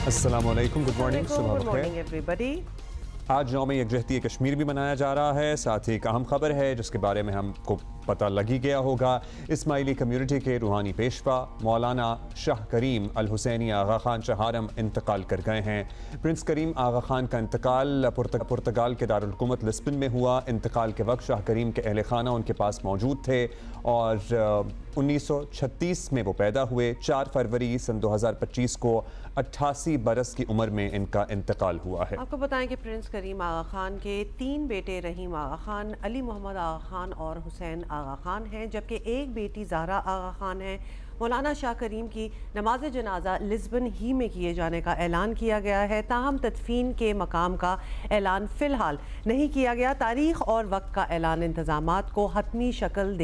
अस्सलामुअलैकुम, good morning, सुबह good morning बखैर। Everybody. आज यौम यकजहती कश्मीर भी मनाया जा रहा है। साथ ही एक अहम खबर है जिसके बारे में हमको पता लग ही गया होगा। इस्माइली कम्युनिटी के रूहानी पेशवा मौलाना शाह करीम अल हुसैनी आगा खान चहारम इंतकाल कर गए हैं। प्रिंस करीम आगा खान का इंतकाल पुर्तगाल के दारुल हुकूमत लिस्बन में हुआ। इंतकाल के वक्त शाह करीम के अहल खाना उनके पास मौजूद थे और 1936 में वो पैदा हुए। 4 फरवरी सन 2025 को 88 बरस की उम्र में इनका इंतकाल हुआ है। आपको बताएं कि प्रिंस करीम आगा खान के 3 बेटे रहीम आगा खान, अली मोहम्मद आगा खान और हुसैन आगा खान हैं, जबकि एक बेटी ज़हरा आगा खान है। मौलाना शाह करीम की नमाज जनाजा लिस्बन ही में किए जाने का ऐलान किया गया है। ताहम तदफीन के मकाम का ऐलान फ़िलहाल नहीं किया गया। तारीख़ और वक्त का ऐलान इंतज़ामात को हतमी शक्ल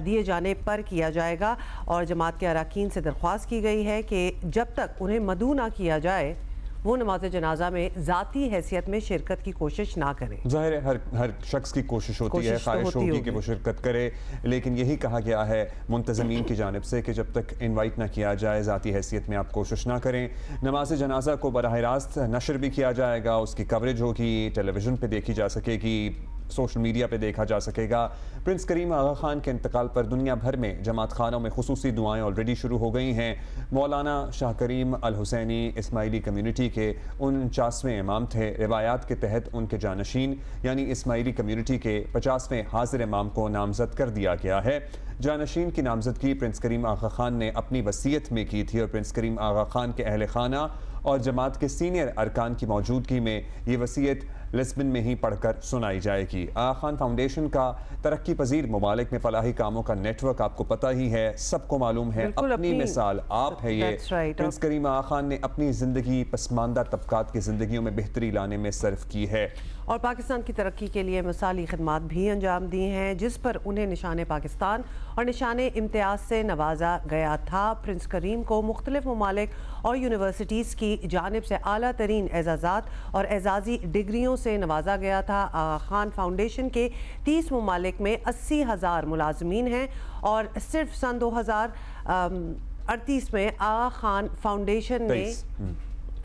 दिए जाने पर किया जाएगा और जमात के अरकान से दरख्वास्त की गई है कि जब तक उन्हें मदऊ ना किया जाए वो नमाज जनाजा में ज़ाती हैसियत में शिरकत की कोशिश ना करें। ज़ाहिर है हर शख्स की कोशिश होती है, ख्वाहिश होगी कि वो शिरकत करे, लेकिन यही कहा गया है मुंतज़मीन की जानिब से कि जब तक इनवाइट ना किया जाए ज़ाती हैसियत में आप कोशिश ना करें। नमाज जनाजा को बराह रास्त नशर भी किया जाएगा, उसकी कवरेज होगी, टेलीविज़न पर देखी जा सकेगी, सोशल मीडिया पे देखा जा सकेगा। प्रिंस करीम आगा खान के इंतकाल पर दुनिया भर में जमात खानों में खुसूसी दुआएं ऑलरेडी शुरू हो गई हैं। मौलाना शाह करीम अल हुसैनी इस्माइली कम्युनिटी के 49वें इमाम थे। रिवायात के तहत उनके जानशीन यानी इस्माइली कम्युनिटी के 50वें हाजिर इमाम को नामजद कर दिया गया है। जानशीन की नामजदगी प्रिंस करीम आगा खान ने अपनी वसीयत में की थी और प्रिंस करीम आगा खान के अहल खाना और जमात के सीनियर अरकान की मौजूदगी में ये वसीयत लिस्बन में ही पढ़कर सुनाई जाएगी। आगा खान फाउंडेशन का तरक्की पजीर ममालिक में फलाही कामों का नेटवर्क आपको पता ही है, सबको मालूम है, अपनी मिसाल आप है ये। प्रिंस करीम आगा खान ने अपनी ज़िंदगी पसमानदा तबकात की ज़िंदगियों में बेहतरी लाने में सर्फ की है और पाकिस्तान की तरक्की के लिए मिसाली खिदमात भी अंजाम दी हैं, जिस पर उन्हें निशान पाकिस्तान और निशान इम्तियाज़ से नवाजा गया था। प्रिंस करीम को मुख्तलिफ ममालिक और यूनिवर्सिटीज़ की जानिब से आला तरीन एजाज़ात और एजाज़ी डिग्रियों से नवाजा गया था। आगा खान फाउंडेशन के 30 ममालिक में 80,000 मुलाजमीन हैं और सिर्फ सन 2038 में आगा खान फाउंडेशन ने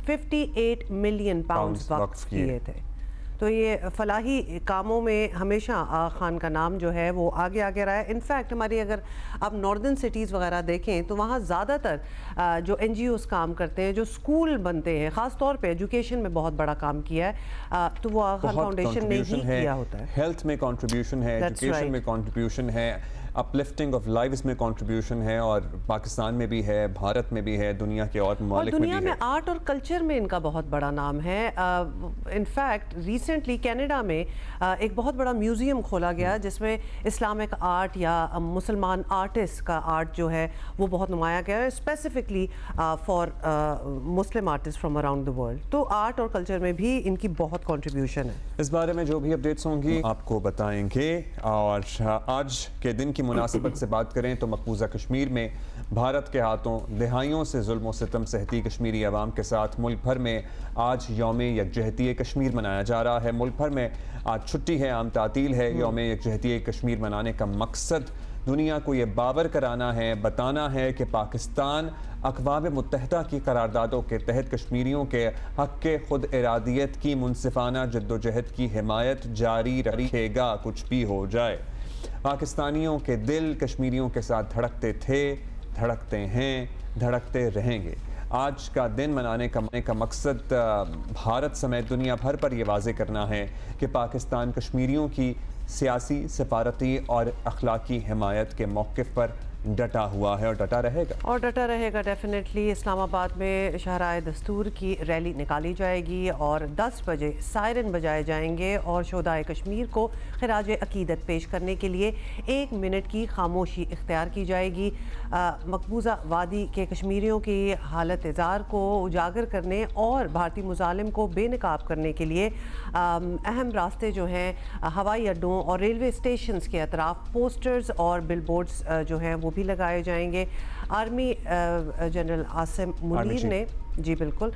58 मिलियन पाउंड वक्फ किए थे। तो ये फलाही कामों में हमेशा आगा खान का नाम जो है वो आगे आगे रहा है। इनफैक्ट हमारी अगर आप नॉर्दर्न सिटीज़ वगैरह देखें तो वहाँ ज़्यादातर जो NGOs काम करते हैं, जो स्कूल बनते हैं, ख़ास तौर पे एजुकेशन में बहुत बड़ा काम किया है, तो वो आगा खान फाउंडेशन ने ही किया होता है। हेल्थ में कंट्रीब्यूशन है, एजुकेशन में कंट्रीब्यूशन है, अपलिफ्टिंग ऑफ लाइव्स में कंट्रीब्यूशन है और पाकिस्तान में भी है, भारत में भी है, दुनिया के और ममालिक में भी है। दुनिया में आर्ट और कल्चर में इनका बहुत बड़ा नाम है। इनफैक्ट रिसेंटली कनाडा में एक बहुत बड़ा म्यूज़ियम खोला गया जिसमें इस्लामिक आर्ट या मुसलमान आर्टिस्ट का आर्ट जो है वो बहुत नुमाया गया है, specifically for Muslim artist from around the world. तो आर्ट और कल्चर में भी इनकी बहुत कंट्रीब्यूशन है। इस बारे में जो भी अपडेट्स होंगी आपको बताएंगे। और आज के दिन की मुनासिबत से बात करें तो मकबूजा कश्मीर में भारत के हाथों दिहाइयों से जुल्म सितम सहती कश्मीरी अवाम के साथ मुल्क भर में आज यौम यकजहती कश्मीर मनाया जा रहा है। मुल्क भर में आज छुट्टी है, आम तातील है। यौम यकजहती कश्मीर मनाने का मकसद दुनिया को ये बावर कराना है, बताना है कि पाकिस्तान अक़वाम मुत्तहिदा की करारदादों के तहत कश्मीरियों के हक़ के खुद इरादियत की मुनसिफाना जद्दोजहद की हिमायत जारी रखेगा, कुछ भी हो जाए। पाकिस्तानियों के दिल कश्मीरियों के साथ धड़कते थे, धड़कते हैं, धड़कते रहेंगे। आज का दिन मनाने का मकसद भारत समेत दुनिया भर पर यह वाज़े करना है कि पाकिस्तान कश्मीरियों की सियासी, सफारती और अखलाकी हिमायत के मौक़िफ़ पर डटा हुआ है और डटा रहेगा डेफिनेटली। इस्लामाबाद में शहराए दस्तूर की रैली निकाली जाएगी और 10 बजे सायरन बजाए जाएंगे और शोधाए कश्मीर को खिराज अकीदत पेश करने के लिए 1 मिनट की खामोशी इख्तियार की जाएगी। मकबूजा वादी के कश्मीरियों की हालत इज़ार को उजागर करने और भारतीय मुजालिम को बेनकाब करने के लिए अहम रास्ते जो हैं हवाई अड्डों और रेलवे स्टेशन के अतराफ पोस्टर्स और बिलबोर्ड्स जो हैं वो भी लगाए जाएंगे। आर्मी जनरल आसिम मुनीर ने जी बिल्कुल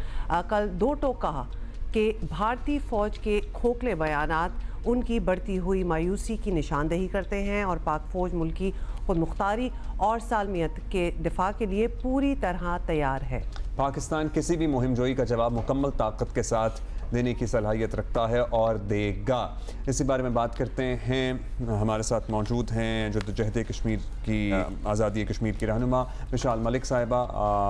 कल 2 टोक कहा कि भारतीय फ़ौज के खोखले बयानात उनकी बढ़ती हुई मायूसी की निशानदेही करते हैं और पाक फ़ौज मुल्की खुद मुख्तारी और सालमियत के दिफा के लिए पूरी तरह तैयार है। पाकिस्तान किसी भी मुहिम जोई का जवाब मुकम्मल ताकत के साथ देने की सलाहियत रखता है और देगा। इसी बारे में बात करते हैं। हमारे साथ मौजूद हैं जद्दोजहद कश्मीर की आज़ादी कश्मीर की रहनुमा मिशाल मलिक साहिबा।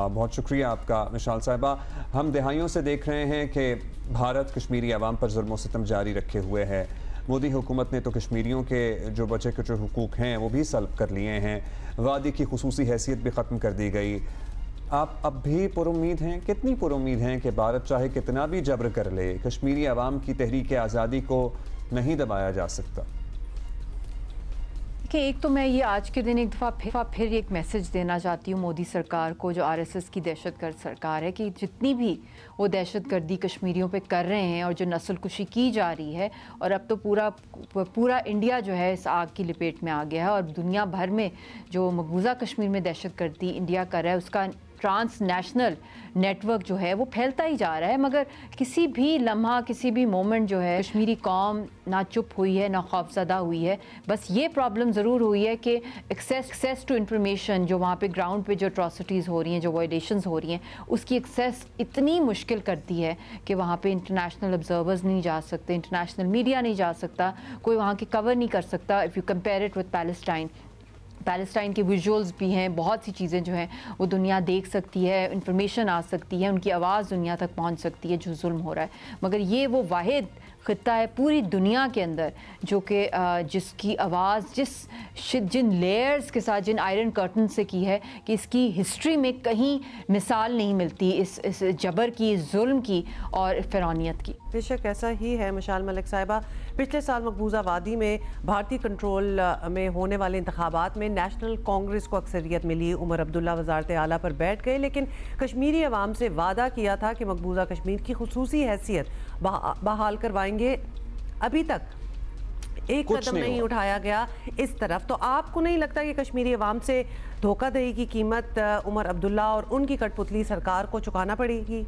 बहुत शुक्रिया आपका मिशाल साहिबा। हम दहाइयों से देख रहे हैं कि भारत कश्मीरी अवाम पर जुल्म सितम जारी रखे हुए है। मोदी हुकूमत ने तो कश्मीरियों के जो बचे कुछ हुकूक हैं वो भी सल्ब कर लिए हैं। वादी की खुसूसी हैसियत भी ख़त्म कर दी गई। आप अब भी पुरुम्मीद हैं, कितनी पुरुम्मीद हैं कि भारत चाहे कितना भी जबर कर ले, कश्मीरी अवाम की तहरीक आज़ादी को नहीं दबाया जा सकता? कि एक तो मैं ये आज के दिन एक दफ़ा फिर एक मैसेज देना चाहती हूँ मोदी सरकार को, जो आरएसएस की दहशतगर्द सरकार है, कि जितनी भी वो दहशतगर्दी कश्मीरियों पे कर रहे हैं और जो नस्लकुशी की जा रही है, और अब तो पूरा इंडिया जो है इस आग की लपेट में आ गया है और दुनिया भर में जो मकबूजा कश्मीर में दहशतगर्दी इंडिया कर रहा है उसका ट्रांसनेशनल नेटवर्क जो है वो फैलता ही जा रहा है। मगर किसी भी लम्हा, किसी भी मोमेंट जो है कश्मीरी कौम ना चुप हुई है, ना खौफज़दा हुई है। बस ये प्रॉब्लम ज़रूर हुई है कि एक्सेस टू इंफॉर्मेशन, जो वहाँ पे ग्राउंड पे जो अट्रॉसिटीज़ हो रही हैं, जो वायलेशंस हो रही हैं, उसकी एक्सेस इतनी मुश्किल करती है कि वहाँ पे इंटरनेशनल ऑब्जर्वर्स नहीं जा सकते, इंटरनेशनल मीडिया नहीं जा सकता, कोई वहाँ की कवर नहीं कर सकता। If you compare it with Palestine के विजुअल्स भी हैं, बहुत सी चीज़ें जो हैं वो दुनिया देख सकती है, इंफॉर्मेशन आ सकती है, उनकी आवाज़ दुनिया तक पहुंच सकती है जो जुल्म हो रहा है। मगर ये वो वाहिद ख़ित्ता है पूरी दुनिया के अंदर जो कि जिसकी आवाज़ जिन लेयर्स के साथ, जिन आयरन कर्टन से की है कि इसकी हिस्ट्री में कहीं मिसाल नहीं मिलती इस जबर की, इस जुल्म की और फ़िरौनियत की। बेशक ऐसा ही है मिशाल मलिक साहिबा। पिछले साल मकबूजा वादी में भारतीय कंट्रोल में होने वाले इंतखाबात में नेशनल कांग्रेस को अक्सरियत मिली। उमर अब्दुल्ला वज़ारत आला पर बैठ गए, लेकिन कश्मीरी अवाम से वादा किया था कि मकबूजा कश्मीर की खुसूसी हैसियत बहाल करवाएंगे। अभी तक एक कदम नहीं उठाया गया इस तरफ। तो आपको नहीं लगता कि कश्मीरी अवाम से धोखाधड़ी की कीमत उमर अब्दुल्ला और उनकी कठपुतली सरकार को चुकाना पड़ेगी?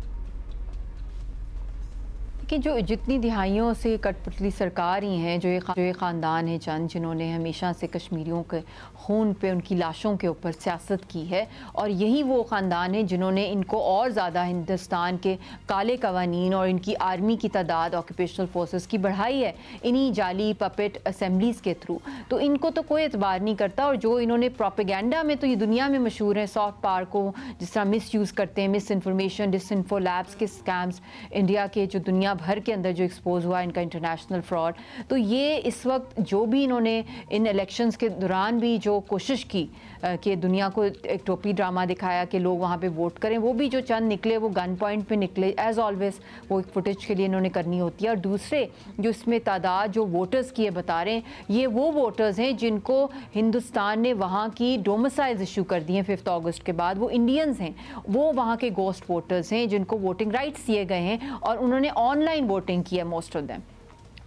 कि जो जितनी दिहाइयों से कठपुतली सरकार ही हैं, जो ये ख़ानदान है चंद, जिन्होंने हमेशा से कश्मीरियों के खून पे, उनकी लाशों के ऊपर सियासत की है, और यही वो ख़ानदान है जिन्होंने इनको और ज़्यादा हिंदुस्तान के काले कवानीन और इनकी आर्मी की तादाद ऑक्यूपेशनल फोर्सेस की बढ़ाई है इन्हीं जाली पपेट असेंबलीज़ के थ्रू। तो इनको तो कोई एतबार नहीं करता। और जो इन्होंने प्रोपेगेंडा में, तो ये दुनिया में मशहूर है, सॉफ्ट पावर को जिस तरह मिस यूज़ करते हैं, मिस इन्फॉर्मेशन, डिसइन्फो लैब्स के स्कैम्स इंडिया के जो दुनिया भर के अंदर जो एक्सपोज हुआ, इनका इंटरनेशनल फ्रॉड। तो ये इस वक्त जो भी इन्होंने इन इलेक्शंस के दौरान भी जो कोशिश की कि दुनिया को एक टोपी ड्रामा दिखाया कि लोग वहाँ पे वोट करें, वो भी जो चंद निकले वो गन पॉइंट पे निकले एज ऑलवेज, वो एक फुटेज के लिए इन्होंने करनी होती है। और दूसरे जो इसमें तादाद जो वोटर्स की है बता रहे हैं, ये वो वोटर्स हैं जिनको हिंदुस्तान ने वहाँ की डोमिसाइल्स इशू कर दी हैं 5 अगस्त के बाद। वो इंडियंस हैं, वो वहाँ के गोस्ट वोटर्स हैं जिनको वोटिंग राइट्स दिए गए हैं और उन्होंने ऑनलाइन वोटिंग की है मोस्ट ऑफ देम।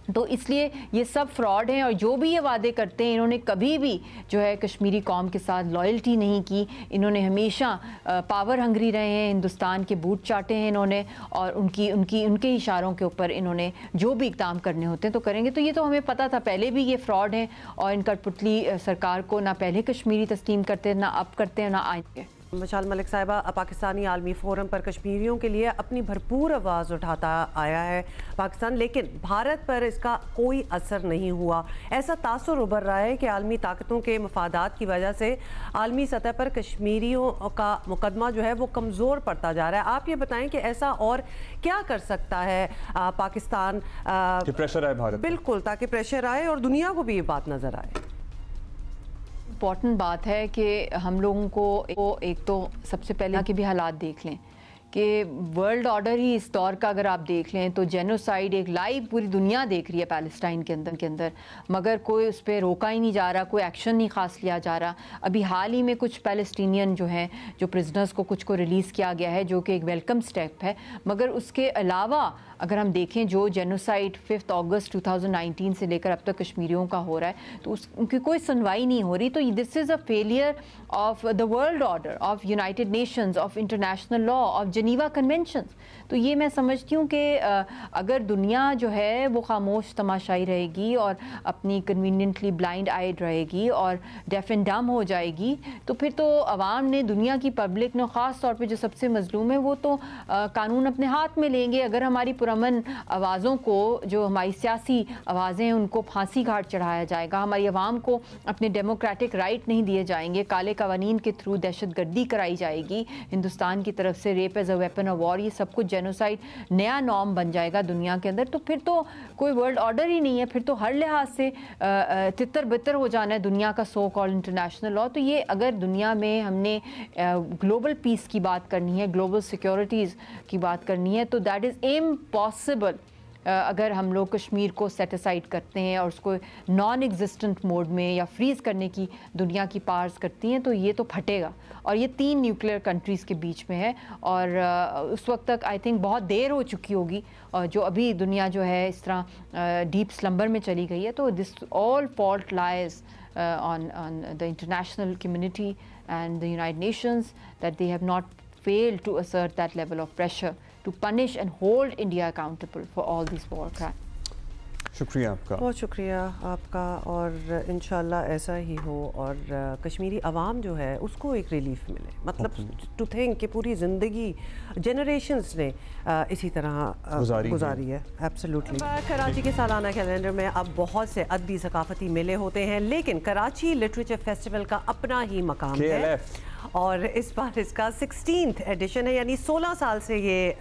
तो इसलिए ये सब फ्रॉड हैं। और जो भी ये वादे करते हैं, इन्होंने कभी भी जो है कश्मीरी कौम के साथ लॉयल्टी नहीं की। इन्होंने हमेशा पावर हंगरी रहे हैं, हिंदुस्तान के बूट चाटे हैं इन्होंने, और उनके इशारों के ऊपर इन्होंने जो भी इक़दाम करने होते हैं तो करेंगे। तो ये तो हमें पता था पहले भी ये फ्रॉड हैं, और इन कठपुतली सरकार को ना पहले कश्मीरी तस्लीम करते, ना अब करते हैं, ना आएंगे। मिशाल मलिक साहिबा, पाकिस्तानी आलमी फ़ोरम पर कश्मीरियों के लिए अपनी भरपूर आवाज़ उठाता आया है पाकिस्तान, लेकिन भारत पर इसका कोई असर नहीं हुआ। ऐसा तासुर उभर रहा है कि आलमी ताकतों के मफादात की वजह से आलमी सतह पर कश्मीरियों का मुकदमा जो है वो कमज़ोर पड़ता जा रहा है। आप ये बताएं कि ऐसा और क्या कर सकता है पाकिस्तान कि प्रेशर आए भारत? बिल्कुल, ताकि प्रेशर आए और दुनिया को भी ये बात नज़र आए। इम्पॉर्टेंट बात है कि हम लोगों को एक तो सबसे पहले के भी हालात देख लें कि वर्ल्ड ऑर्डर ही इस दौर का अगर आप देख लें तो जेनोसाइड एक लाइव पूरी दुनिया देख रही है पैलेस्टाइन के अंदर, मगर कोई उस पर रोका ही नहीं जा रहा, कोई एक्शन नहीं खास लिया जा रहा। अभी हाल ही में कुछ पैलेस्टीनियन जो हैं, जो प्रिजनर्स को रिलीज़ किया गया है, जो कि एक वेलकम स्टेप है। मगर उसके अलावा अगर हम देखें जो जेनोसाइड 5 अगस्त 2019 से लेकर अब तक कश्मीरियों का हो रहा है, तो उनकी कोई सुनवाई नहीं हो रही। तो this is a failure of the world order, of United Nations, of international law, of जनीवा conventions. तो ये मैं समझती हूँ कि अगर दुनिया जो है वो खामोश तमाशाई रहेगी और अपनी कन्वीनियंटली ब्लाइंड आइड रहेगी और डेफ एंड डम हो जाएगी, तो फिर तो अवाम ने, दुनिया की पब्लिक ने, ख़ास तौर पे जो सबसे मजलूम है वो तो कानून अपने हाथ में लेंगे। अगर हमारी पुरअमन आवाज़ों को, जो हमारी सियासी आवाज़ें हैं, उनको फांसी घाट चढ़ाया जाएगा, हमारी आवाम को अपने डेमोक्रेटिक राइट नहीं दिए जाएंगे, काले कवानीन के थ्रू दहशतगर्दी कराई जाएगी हिंदुस्तान की तरफ से, rape as a weapon of war, ये सब कुछ जेनोसाइड नया नॉर्म बन जाएगा दुनिया के अंदर, तो फिर तो कोई वर्ल्ड ऑर्डर ही नहीं है। फिर तो हर लिहाज से तितर बितर हो जाना है दुनिया का सो कॉल्ड इंटरनेशनल लॉ। तो ये अगर दुनिया में हमने ग्लोबल पीस की बात करनी है, ग्लोबल सिक्योरिटीज़ की बात करनी है, तो दैट इज़ इम्पॉसिबल अगर हम लोग कश्मीर को सेट असाइड करते हैं और उसको नॉन एग्जिस्टेंट मोड में या फ्रीज़ करने की दुनिया की पावर्स करती हैं, तो ये तो फटेगा। और ये 3 न्यूक्लियर कंट्रीज़ के बीच में है और उस वक्त तक आई थिंक बहुत देर हो चुकी होगी, और जो अभी दुनिया जो है इस तरह डीप स्लम्बर में चली गई है। तो this all fault lies on the international community and the United Nations, that they have not failed to assert that level of pressure to punish and hold India accountable for all these war crimes. शुक्रिया आपका, बहुत शुक्रिया आपका, और इंशाल्लाह ऐसा ही हो और कश्मीरी अवाम जो है उसको एक रिलीफ मिले। मतलब टू थिंक कि पूरी ज़िंदगी जनरेशन्स ने इसी तरह गुजारी है। एब्सोल्युटली। कराची के सालाना कैलेंडर में अब बहुत से अदबी सकाफती मेले होते हैं, लेकिन कराची लिटरेचर फेस्टिवल का अपना ही मकाम है और इस बार इसका 16th एडिशन है, यानी 16 साल से ये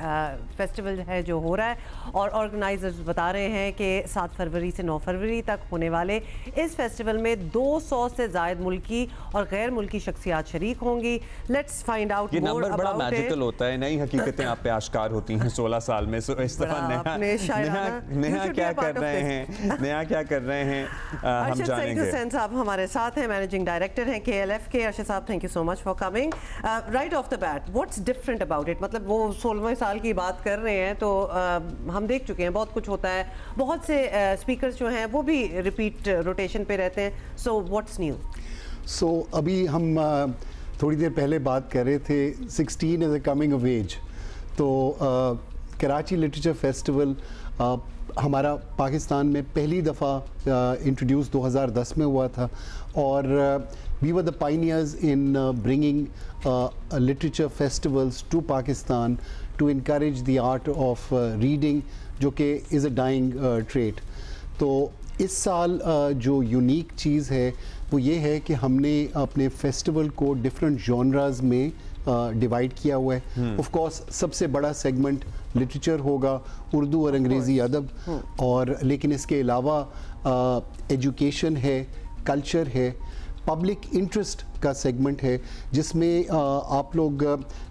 फेस्टिवल है जो हो रहा है। और ऑर्गेनाइजर्स बता रहे हैं कि 7 फरवरी से 9 फरवरी तक होने वाले इस फेस्टिवल में 200 से ज़ायद मुल्की और गैर मुल्की शख्सियात शरीक होंगी। Let's find out. ये नंबर बड़ा मैजिकल होता है, नई हकीकतें आप पे आश्कार होती हैं 16 साल में। सो इस दफा नया क्या कर रहे हैं, नया क्या कर रहे हैं हम जानेंगे। हुसैन साहब हमारे साथ हैं, मैनेजिंग डायरेक्टर हैं KLF के। अर्शद साहब, thank you so much for coming. Right of the bat, what's different about it? मतलब वो 16वें साल की बात कर रहे हैं तो हम देख चुके हैं बहुत कुछ होता है, बहुत से स्पीकर्स जो हैं वो भी रिपीट रोटेशन पे रहते हैं। So what's new? सो अभी हम थोड़ी देर पहले बात कर रहे थे 16 is a coming of age. तो कराची लिटरेचर फेस्टिवल हमारा पाकिस्तान में पहली दफ़ा इंट्रोड्यूस 2010 में हुआ था और we were the pioneers in bringing literature festivals to Pakistan to encourage the art of reading, जो कि is a dying trait. तो इस साल जो यूनिक चीज़ है वो ये है कि हमने अपने फेस्टिवल को डिफरेंट जॉनराज में डिवाइड किया हुआ है। ऑफ कोर्स सबसे बड़ा सेगमेंट लिटरेचर होगा, उर्दू और अंग्रेज़ी अदब, और लेकिन इसके अलावा एजुकेशन है, कल्चर है, पब्लिक इंटरेस्ट का सेगमेंट है, जिसमें आप लोग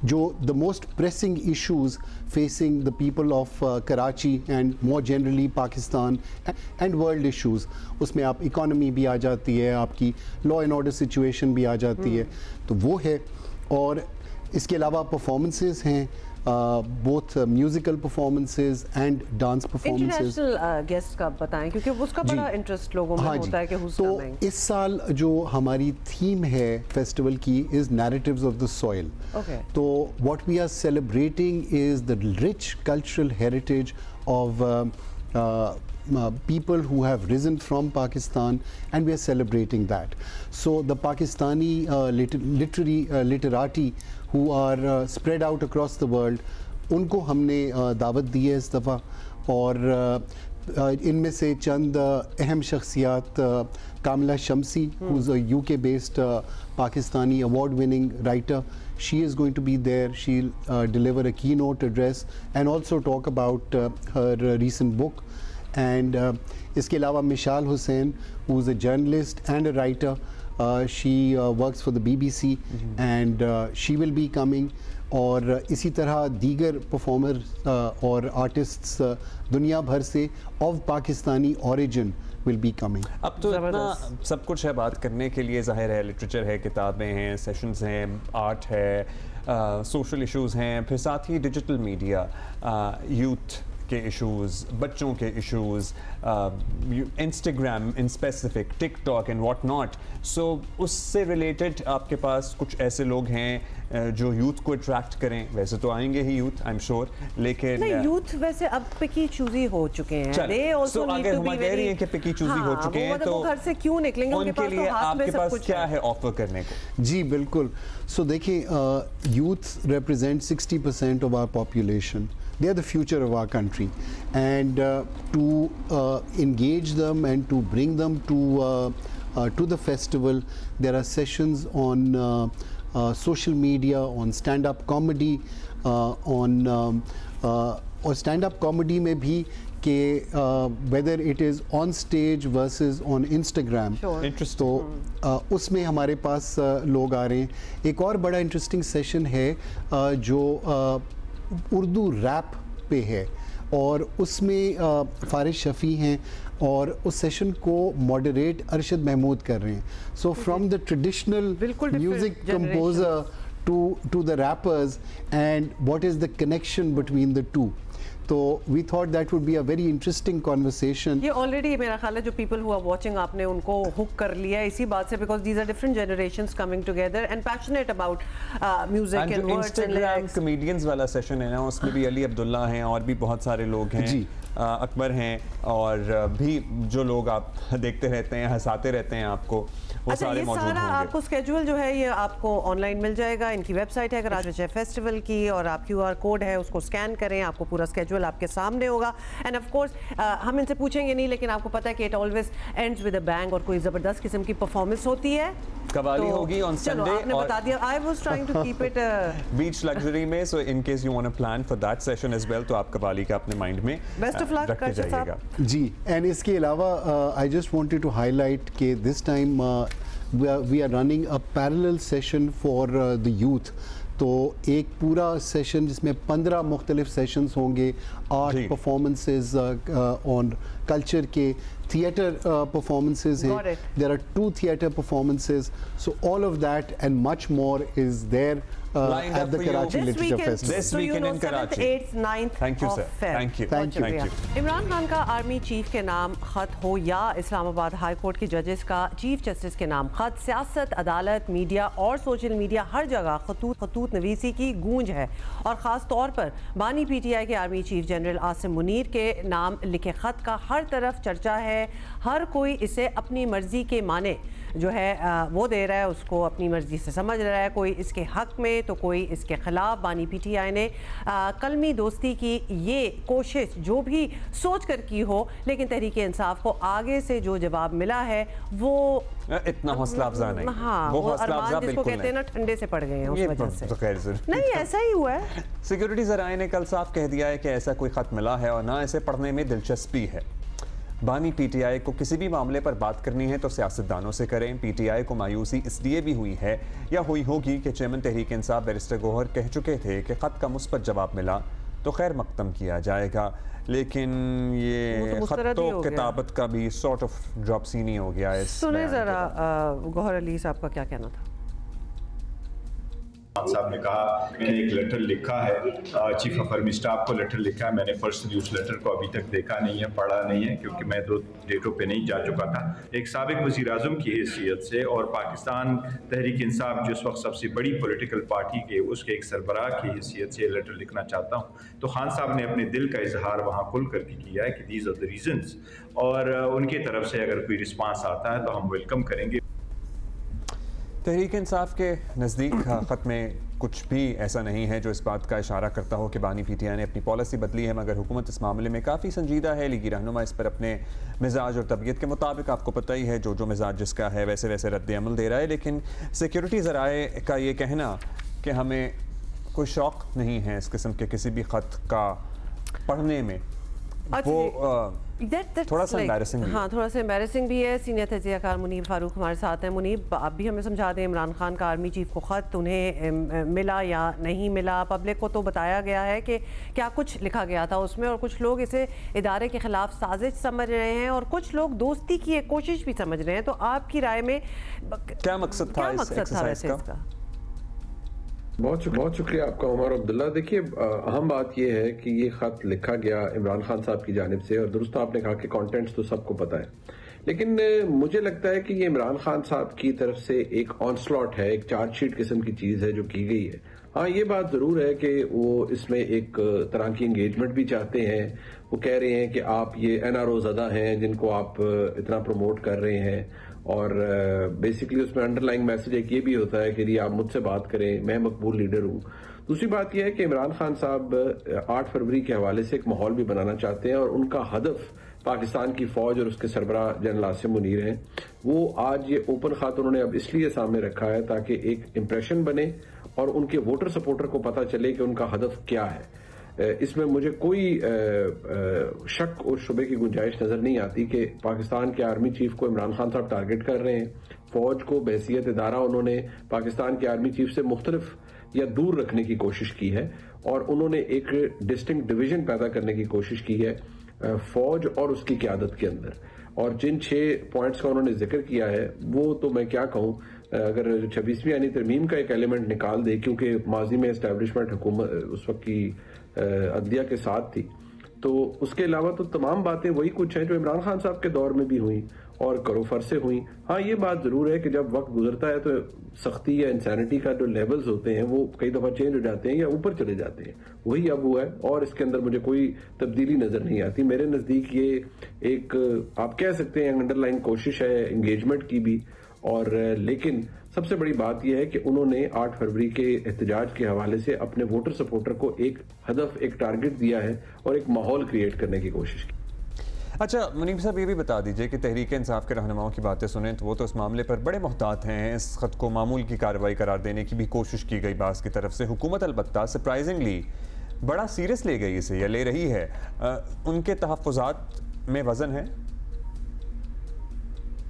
जो the most pressing issues facing the people of Karachi and more generally Pakistan and world issues, उसमें आप इकोनॉमी भी आ जाती है, आपकी लॉ एंड ऑर्डर सिचुएशन भी आ जाती है, तो वो है। और इसके अलावा परफॉर्मेंसेस हैं, both musical performances and dance performances. International guest का बताएं क्योंकि उसका बड़ा इंटरेस्ट लोगों में होता है कि who's coming. तो इस साल जो हमारी थीम है फेस्टिवल की is narratives of the soil. Okay. तो what we are celebrating is the rich cultural heritage of people who have risen from Pakistan, and we are celebrating that. So the Pakistani literati who are spread out across the world, उनको हमने दावत दी है इस दफ़ा, और इनमें से चंद अहम शख्सियात कामला शमसी, who is a UK based Pakistani award winning writer. She is going to be there. She'll deliver a keynote address and also talk about her recent book. And इसके अलावा मिशाल Hussain, who is a journalist and a writer, she works for the BBC, and she will be coming. और इसी तरह दीगर performer और artists दुनिया भर से of Pakistani origin will be coming. अब तो इतना सब कुछ है बात करने के लिए, ज़ाहिर है लिटरेचर है, किताबें हैं, सेशंस हैं, आर्ट है, सोशल इश्यूज़ हैं, फिर साथ ही डिजिटल मीडिया, यूथ के इश्यूज़, बच्चों के issues, Instagram in specific, TikTok and what not. So उससे रिलेटेड आपके पास कुछ ऐसे लोग हैं जो यूथ को अट्रैक्ट करें? वैसे तो आएंगे ही यूथ, आई एम श्योर, लेकिन नहीं, यूथ वैसे अब पिकी चूजी हो चुके हैं। so अगर हम कह रही हैं कि पिकी चूजी हो चुके हैं, तो घर से क्यों निकलेंगे? उनके लिए आपके पास क्या है ऑफर करने को? जी बिल्कुल। सो देखिए, youth represent 60% of our population. They are the future of our country, and to engage them and to bring them to the festival, there are sessions on social media, on stand-up comedy, और stand-up comedy में भी कि whether it is on stage versus on Instagram. Interesting. तो उसमें हमारे पास लोग आ रहे हैं। एक और बड़ा इंटरेस्टिंग सेशन है जो उर्दू रैप पे है, और उसमें फारिश शफ़ी हैं, और उस सेशन को मॉडरेट अरशद महमूद कर रहे हैं। So from the traditional music composer to the rappers, and what is the connection between the two. तो we thought that would be a very interesting conversation. ये already मेरा ख्याल है जो people who are watching, आपने उनको hook कर लिया है इसी बात से, because these are different generations coming together and passionate about music and words and lyrics. comedians वाला सेशन है ना, उसमें भी अली अब्दुल्ला हैं और भी बहुत सारे लोग हैं जी, अकबर हैं, और भी जो लोग आप देखते रहते हैं, हंसाते रहते हैं आपको, वो सारे मौजूद होंगे। आपको स्केड्यूल जो है ये आपको ऑनलाइन मिल जाएगा। इनकी वेबसाइट है कराची फेस्टिवल की, और आप QR कोड है उसको स्कैन करें, आपको पूरा स्केड्यूल आपके सामने होगा। एंड ऑफ कोर्स हम इनसे पूछेंगे नहीं, लेकिन आपको पता है कि it always ends with a bang, और कोई ज़बरदस्त किस्म की परफॉर्मेंस होती है। कवाली होगी ऑन संडे, आपने बता दिया। I was trying to keep it beach luxury में, so in case you want to plan for that session as well, तो आप कवाली का अपने माइंड में बेस्ट ऑफ लक रखते जाइएगा जी। एंड इसके अलावा I just wanted to highlight कि this time we are running a parallel session for the youth. तो एक पूरा सेशन जिसमें 15 मुख्तलिफ सेशंस होंगे, आर्ट परफॉर्मेंसेज ऑन कल्चर के, थिएटर परफॉर्मेंसेज हैं, there are 2 theatre performances, so all of that and much more is there at the Karachi Literature Festival. This weekend in Karachi. 8th, 9th Thank you, sir. Thank you. Thank you. Imran Khan का army chief के नाम खत हो, या Islamabad high court के जजेस का chief justice के नाम खत, सियासत, अदालत, मीडिया और सोशल मीडिया हर जगह खतूत नवीसी की गूंज है। और ख़ास तौर पर बानी PTI के army chief general Asim Munir के नाम लिखे खत का हर तरफ चर्चा है। हर कोई इसे अपनी मर्जी के माने जो है वो दे रहा है, उसको अपनी मर्जी से समझ रहा है, कोई इसके हक में तो कोई इसके खिलाफ। बानी PTI ने कलमी दोस्ती की ये कोशिश जो भी सोच कर की हो, लेकिन तहरीक इंसाफ को आगे से जो जवाब मिला है वो इतना हौसला अफजा नहीं। हाँ, वो अरमान जिसको कहते हैं ना, ठंडे से पड़ गए हैं उस वजह से। तो नहीं, ऐसा ही हुआ है। सिक्योरिटी ज़राए ने कल साफ कह दिया है कि ऐसा कोई खत मिला है और ना इसे पढ़ने में दिलचस्पी है। बानी PTI को किसी भी मामले पर बात करनी है तो सियासतदानों से करें। PTI को मायूसी इसलिए भी हुई है या हुई होगी कि चेयरमैन तहरीक इंसाफ बैरिस्टर गौहर कह चुके थे कि ख़त का मुस्बत जवाब मिला तो खैर मकदम किया जाएगा, लेकिन ये खत्तो किताबत का भी सॉर्ट ऑफ ड्रॉप सीन ही हो गया है। सुने ज़रा गौहर अली साहब का क्या कहना था। साहब ने कहा कि एक लेटर लिखा है, चीफ ऑफ आर्मी स्टाफ को लेटर लिखा है। मैंने पर्सनली उस लेटर को अभी तक देखा नहीं है, पढ़ा नहीं है, क्योंकि मैं 2 डेटों पे नहीं जा चुका था। एक साबिक वज़ीर आज़म की हैसियत से और पाकिस्तान तहरीक इंसाफ जो इस वक्त सबसे बड़ी पॉलिटिकल पार्टी के उसके एक सरबराह की हैसियत से लेटर लिखना चाहता हूँ। तो खान साहब ने अपने दिल का इजहार वहाँ खुल करके किया है कि दीज आर द रीजंस, और उनकी तरफ से अगर कोई रिस्पांस आता है तो हम वेलकम करेंगे। तहरीक इंसाफ के नज़दीक ख़त में कुछ भी ऐसा नहीं है जो इस बात का इशारा करता हो कि बानी PTI ने अपनी पॉलिसी बदली है, मगर हुकूमत इस मामले में काफ़ी संजीदा है। लीगी रहनुमा इस पर अपने मिजाज और तबीयत के मुताबिक, आपको पता ही है, जो मिजाज जिसका है वैसे वैसे रद्द अमल दे रहा है। लेकिन सिक्योरिटी ज़राए का ये कहना कि हमें कोई शौक़ नहीं है इस किस्म के किसी भी ख़त का पढ़ने में, वो थोड़ा सा एम्बैरेसिंग भी। हाँ, थोड़ा सा एम्बैरेसिंग भी है। सीनियर तजियाकार मुनीब फारूक हमारे साथ हैं। मुनीब, आप भी हमें समझा दें, इमरान खान का आर्मी चीफ को ख़त उन्हें मिला या नहीं मिला? पब्लिक को तो बताया गया है कि क्या कुछ लिखा गया था उसमें, और कुछ लोग इसे इदारे के ख़िलाफ़ साजिश समझ रहे हैं और कुछ लोग दोस्ती की एक कोशिश भी समझ रहे हैं। तो आपकी राय में क्या मकसद था इस एक्सरसाइज का? बहुत शुक्रिया आपका उमर अब्दुल्ला। देखिए, अहम बात यह है कि ये खत लिखा गया इमरान खान साहब की जानिब से, और दुरुस्त आपने कहा कि कंटेंट्स तो सबको पता है, लेकिन मुझे लगता है कि ये इमरान खान साहब की तरफ से एक ऑनस्लॉट है, एक चार्जशीट किस्म की चीज है जो की गई है। हाँ, ये बात जरूर है कि वो इसमें एक तरह की एंगेजमेंट भी चाहते हैं। वो कह रहे हैं कि आप ये एनआरओ ज़दा हैं जिनको आप इतना प्रमोट कर रहे हैं, और बेसिकली उसमें अंडरलाइंग मैसेज एक ये भी होता है कि आप मुझसे बात करें, मैं मकबूल लीडर हूँ। दूसरी बात यह है कि इमरान खान साहब 8 फरवरी के हवाले से एक माहौल भी बनाना चाहते हैं, और उनका हदफ पाकिस्तान की फौज और उसके सरबराह जनरल आसिम मुनीर हैं। वो आज ये ओपन खात उन्होंने अब इसलिए सामने रखा है ताकि एक इम्प्रेशन बने और उनके वोटर सपोर्टर को पता चले कि उनका हदफ क्या है। इसमें मुझे कोई शक और शुबे की गुंजाइश नजर नहीं आती कि पाकिस्तान के आर्मी चीफ को इमरान खान साहब टारगेट कर रहे हैं। फौज को बहैसियत इदारा उन्होंने पाकिस्तान के आर्मी चीफ से मुख्तलिफ या दूर रखने की कोशिश की है, और उन्होंने एक डिस्टिंक्ट डिवीजन पैदा करने की कोशिश की है फौज और उसकी क़यादत के अंदर। और जिन 6 पॉइंट्स का उन्होंने जिक्र किया है वो तो मैं क्या कहूँ, अगर 26वीं यानी तरमीम का एक एलिमेंट निकाल दे, क्योंकि माजी में एस्टैब्लिशमेंट हुकूमत उस वक्त की अदलिया के साथ थी, तो उसके अलावा तो तमाम बातें वही कुछ हैं जो इमरान खान साहब के दौर में भी हुई और करोफर से हुई। हाँ, ये बात जरूर है कि जब वक्त गुजरता है तो सख्ती या इंसानिटी का जो लेवल्स होते हैं वो कई दफा चेंज हो जाते हैं या ऊपर चले जाते हैं। वही अब हुआ है और इसके अंदर मुझे कोई तब्दीली नजर नहीं आती। मेरे नजदीक ये एक आप कह सकते हैं अंडरलाइन कोशिश है एंगेजमेंट की भी, और लेकिन सबसे बड़ी बात यह है कि उन्होंने 8 फरवरी के एहतजाज के हवाले से अपने वोटर सपोर्टर को एक हदफ, एक टारगेट दिया है और एक माहौल क्रिएट करने की कोशिश की। अच्छा मुनीब साहब, ये भी बता दीजिए कि तहरीक इंसाफ के रहनुमाओं की बातें सुनें तो वो तो इस मामले पर बड़े मुहतात हैं। इस खत को मामूल की कार्रवाई करार देने की भी कोशिश की गई बास की तरफ से। हुकूमत अलबत्ता सरप्राइजिंगली बड़ा सीरियस ले गई इसे या ले रही है। उनके तहफ़्फ़ुज़ात में वज़न है?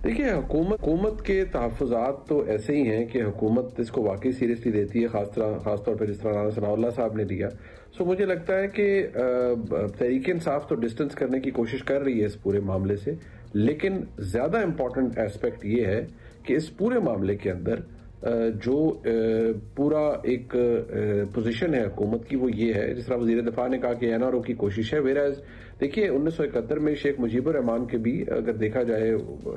देखिए, हुकूमत के तहफ़्फ़ुज़ात तो ऐसे ही हैं कि हुकूमत इसको वाकई सीरियसली देती है, खासतौर पर जिस तरह राना सनाउल्लाह साहब ने दिया। सो मुझे लगता है कि तहरीक इंसाफ तो डिस्टेंस करने की कोशिश कर रही है इस पूरे मामले से, लेकिन ज़्यादा इम्पॉर्टेंट एस्पेक्ट ये है कि इस पूरे मामले के अंदर जो पूरा एक पोजीशन है हुकूमत की वो ये है, जिस तरह वज़ीर दिफा ने कहा कि एनआरओ की कोशिश है। वेराज देखिए 1971 में शेख मुजीबुर रहमान के भी अगर देखा जाए,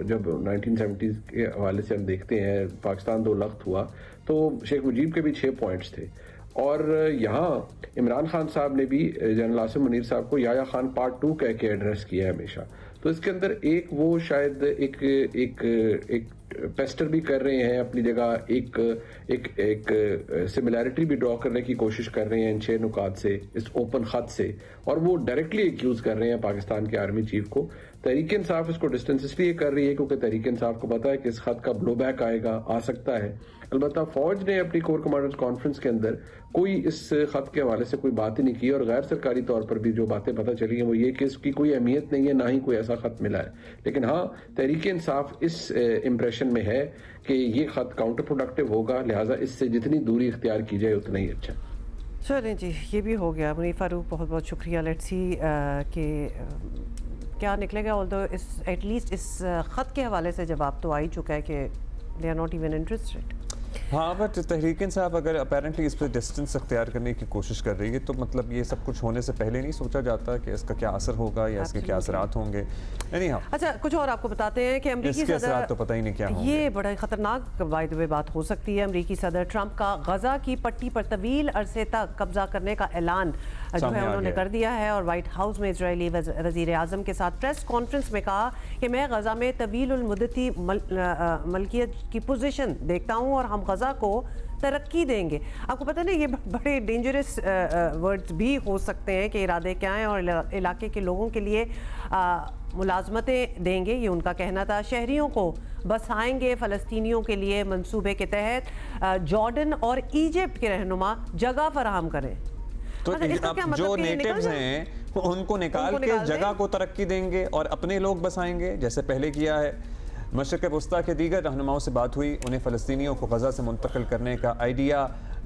जब 1970s के हवाले से हम देखते हैं पाकिस्तान 2 लख्त हुआ तो शेख मुजीब के भी 6 पॉइंट्स थे, और यहाँ इमरान खान साहब ने भी जनरल आसिम मुनीर साहब को याया खान पार्ट 2 कह के एड्रेस किया है हमेशा। तो इसके अंदर एक वो शायद एक पेस्टर भी कर रहे हैं अपनी जगह, एक सिमिलैरिटी भी ड्रॉ करने की कोशिश कर रहे हैं इन 6 नुकात से, इस ओपन खत से, और वो डायरेक्टली एक्यूज कर रहे हैं पाकिस्तान के आर्मी चीफ को। तहरीक इंसाफ इसको डिस्टेंस इसलिए कर रही है क्योंकि तहरीक इंसाफ को पता है कि इस खत का ब्लो बैक आएगा, आ सकता है। अलबत्ता फौज ने अपनी कोर कमांडर्स कॉन्फ्रेंस के अंदर कोई इस खत के हवाले से कोई बात ही नहीं की, और गैर सरकारी तौर पर भी जो बातें पता चली हैं वो ये कि इसकी कोई अहमियत नहीं है, ना ही कोई ऐसा खत मिला है। लेकिन हाँ, तहरीक इंसाफ इस इम्प्रेशन में है कि ये खत काउंटर प्रोडक्टिव होगा, लिहाजा इससे जितनी दूरी इख्तियार की जाए उतना ही अच्छा। चलें जी, ये भी हो गया। मुनीर फारूक, बहुत बहुत शुक्रिया। लेट्स सी कि क्या निकलेगा। ऑल्दो इस एटलीस्ट इस ख़त के हवाले से जवाब तो आ ही चुका है कि they are not even interested. हाँ, बट तहरीक इंसाफ अगर अपेरेंटली इस पर डिस्टेंस अख्तियार करने की कोशिश कर रही है तो मतलब ये सब कुछ होने से पहले नहीं सोचा जाता कि इसका क्या असर होगा या इसके क्या असरात होंगे। अच्छा, कुछ और आपको बताते हैं कि अमरीकी सदर, तो पता ही नहीं क्या होंगे। ये बड़ा खतरनाक बाय द वे बात हो सकती है। अमरीकी सदर ट्रंप का गजा की पट्टी पर तवील अरसे तक कब्जा करने का ऐलान जो है उन्होंने कर दिया है, और व्हाइट हाउस में इजरायली वजीर आजम के साथ प्रेस कॉन्फ्रेंस में कहा कि मैं गजा में तवील उल मुद्दती मलकियत की पोजीशन देखता हूँ और हम गजा को तरक्की देंगे। आपको पता नहीं, ये बड़े डेंजरस वर्ड्स भी हो सकते हैं कि इरादे क्या हैं, और इलाके के लोगों के लिए मुलाजमतें देंगे, ये उनका कहना था। शहरियों को बसाएंगे। फ़लस्तीनियों के लिए मंसूबे के तहत जॉर्डन और इजिप्ट के रहनुमा जगह फराहम करें। तो मतलब जो नेटिव्स हैं उनको निकाल के जगह को तरक्की देंगे और अपने लोग बसाएंगे, जैसे पहले किया है। मशरिक़ वस्ता के दीगर रहनुमाओं से बात हुई, उन्हें फ़लस्तीनियों को गजा से मुंतकिल करने का आइडिया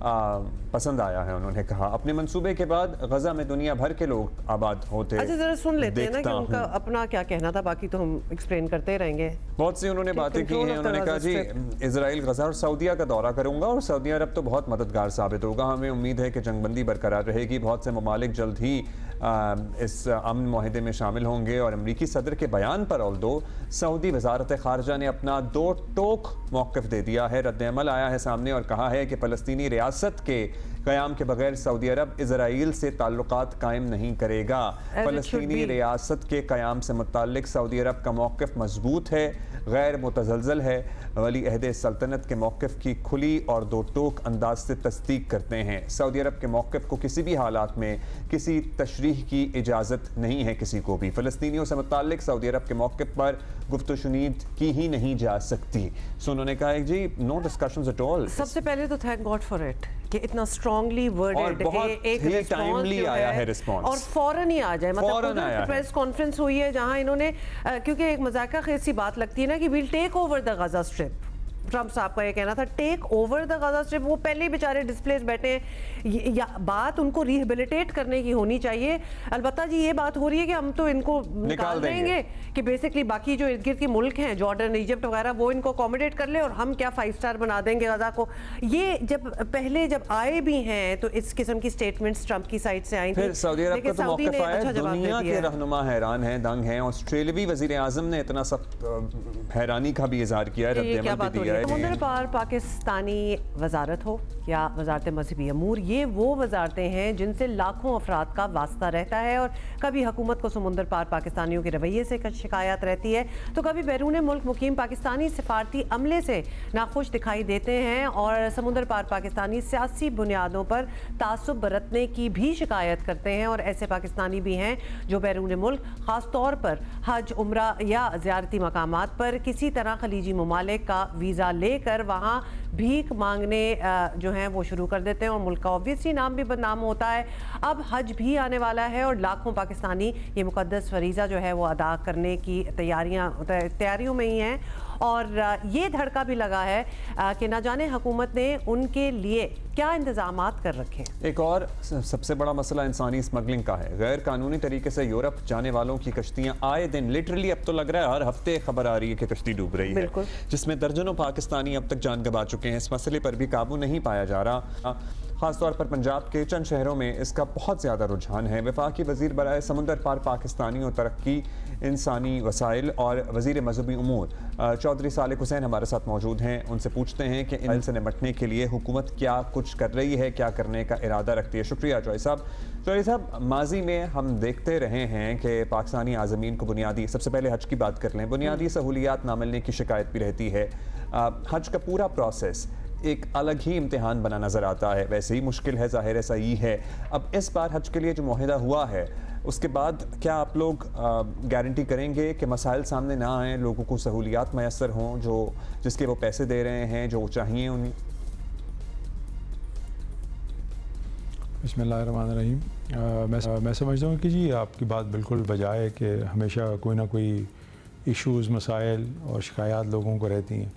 पसंद आया है। उन्होंने कहा अपने मंसूबे के बाद गजा में दुनिया भर के लोग आबाद होते। अच्छा जरा सुन लेते हैं ना कि उनका अपना क्या कहना था, बाकी तो हम एक्सप्लेन करते रहेंगे। बहुत सी उन्होंने बातें की हैं। उन्होंने कहा जी इजराइल, गजा और सऊदीया का दौरा करूंगा और सऊदी अरब तो बहुत मददगार साबित होगा। हमें उम्मीद है कि जंगबंदी बरकरार रहेगी। बहुत से ममालिक जल्द ही इस अमन मुआहदे में शामिल होंगे। और अमरीकी सदर के बयान पर ऑल्दो सऊदी वजारत खारजा ने अपना दो टोक मौक़िफ़ दे दिया है, रद्द-ए-अमल आया है सामने और कहा है कि फ़लस्तीनी रियासत के क़याम के बगैर सऊदी अरब इजराइल से ताल्लुकात कायम नहीं करेगा। फ़लस्तीनी रियासत के क़याम से मुताल्लिक सऊदी अरब का मौक़िफ़ मजबूत है, गैर मुतज़लज़ल है। वली अहद सल्तनत के मौक़िफ़ की खुली और दो टोक अंदाज से तस्दीक करते हैं। सऊदी अरब के मौक़िफ़ को किसी भी हालात में किसी तशरीह की इजाज़त नहीं है किसी को भी। फ़लस्तीनियों से मुताल्लिक सऊदी अरब के मौक़िफ़ पर गुफ्तशुनीद की ही नहीं जा सकती। सो उन्होंने कहा है जी नो डिस्कशंस एट ऑल। सबसे पहले तो थैंक गॉड फॉर इट कि इतना स्ट्रांगली वर्डेड एक टाइमली आया है रिस्पॉन्स और फौरन ही आ जाए। मतलब प्रेस कॉन्फ्रेंस हुई है जहां इन्होंने क्योंकि एक मजाका खेज सी बात लगती है ना कि will take over the Gaza strip. Trump साहब का ये कहना था take over the Gaza strip. वो पहले बेचारे डिस्प्लेस बैठे हैं, या बात उनको रिहेबिलिटेट करने की होनी चाहिए। अलबत्ता जी ये बात हो रही है कि हम तो इनको निकाल देंगे कि बेसिकली बाकी जो इर्द गिर्द के मुल्क हैं जॉर्डन, इजिप्ट वगैरह, वो इनको अकोमोडेट कर ले और हम क्या 5 स्टार बना देंगे गजा को। ये जब आए भी हैं तो इस किस्म की स्टेटमेंट्स ट्रंप की साइड से आई थी। सऊदी अरब का तो मौक़िफ़ आया, दुनिया के रहनुमा हैरान हैं, दंग हैं। ऑस्ट्रेलियावी वज़ीर आज़म ने इतना सख्त हैरानी का भी इज़हार किया है, रद्द-ए-अमल भी दिया है। समुंदर पार पाकिस्तानी वजारत हो या वजारत मजहबी अमूर, ये वो वजारतें हैं जिनसे लाखों अफराद का वास्ता रहता है और कभी हुकूमत को समुंदर पार पाकिस्तानियों के रवैये से शिकायत रहती है तो कभी बैरून मुल्क मुकीम पाकिस्तानी सिफारती अमले से नाखुश दिखाई देते हैं और समुंदर पार पाकिस्तानी सियासी बुनियादों पर तासुब बरतने की भी शिकायत करते हैं। और ऐसे पाकिस्तानी भी हैं जो बैरून मुल्क ख़ास तौर पर हज, उम्रा या ज़ियारती मकामात पर किसी तरह खलीजी ममालिक का वीज़ा लेकर वहाँ भीख मांगने जो हैं वो शुरू कर देते हैं और मुल्क का ऑब्वियसली नाम भी बदनाम होता है। अब हज भी आने वाला है और लाखों पाकिस्तानी ये मुकद्दस फरीज़ा जो है वो अदा करने की तैयारियों में ही हैं। और ये धड़का भी लगा है कि ना जाने हुकूमत ने उनके लिए क्या इंतजामात कर रखे। एक और सबसे बड़ा मसला इंसानी स्मगलिंग का है। गैर कानूनी तरीके से यूरोप जाने वालों की कश्तियां आए दिन, लिटरली अब तो लग रहा है हर हफ्ते खबर आ रही है कि कश्ती डूब रही है, जिसमें दर्जनों पाकिस्तानी अब तक जान गंवा चुके हैं। इस मसले पर भी काबू नहीं पाया जा रहा। ख़ासतौर पर पंजाब के चंद शहरों में इसका बहुत ज़्यादा रुझान है। वफाकी वज़ीर बराए समुंदर पार पाकिस्तानियों, तरक्की, इंसानी वसाइल और वज़ीर मजहबी उमूर चौधरी सालिक हुसैन हमारे साथ मौजूद हैं। उनसे पूछते हैं कि इन से निपटने के लिए हुकूमत क्या कुछ कर रही है, क्या करने का इरादा रखती है। शुक्रिया चौधरी साहब। चौधरी साहब, माजी में हम देखते रहे हैं कि पाकिस्तानी आज़मीन को बुनियादी, सबसे पहले हज की बात कर लें, बुनियादी सहूलियात ना मिलने की शिकायत भी रहती है। हज का पूरा प्रोसेस एक अलग ही इम्तिहान बना नज़र आता है। वैसे ही मुश्किल है, ज़ाहिर है, सही है। अब इस बार हज के लिए जो मुआहिदा हुआ है उसके बाद क्या आप लोग गारंटी करेंगे कि मसाइल सामने ना आएँ, लोगों को सहूलियात मैसर हों जो जिसके वो पैसे दे रहे हैं, जो चाहिए उन्हें? बिस्मिल्लाहिर्रहमानिर्रहीम। मैं समझता हूँ कि जी आपकी बात बिल्कुल बजाय है कि हमेशा कोई ना कोई इश्यूज़, मसाइल और शिकायत लोगों को रहती हैं।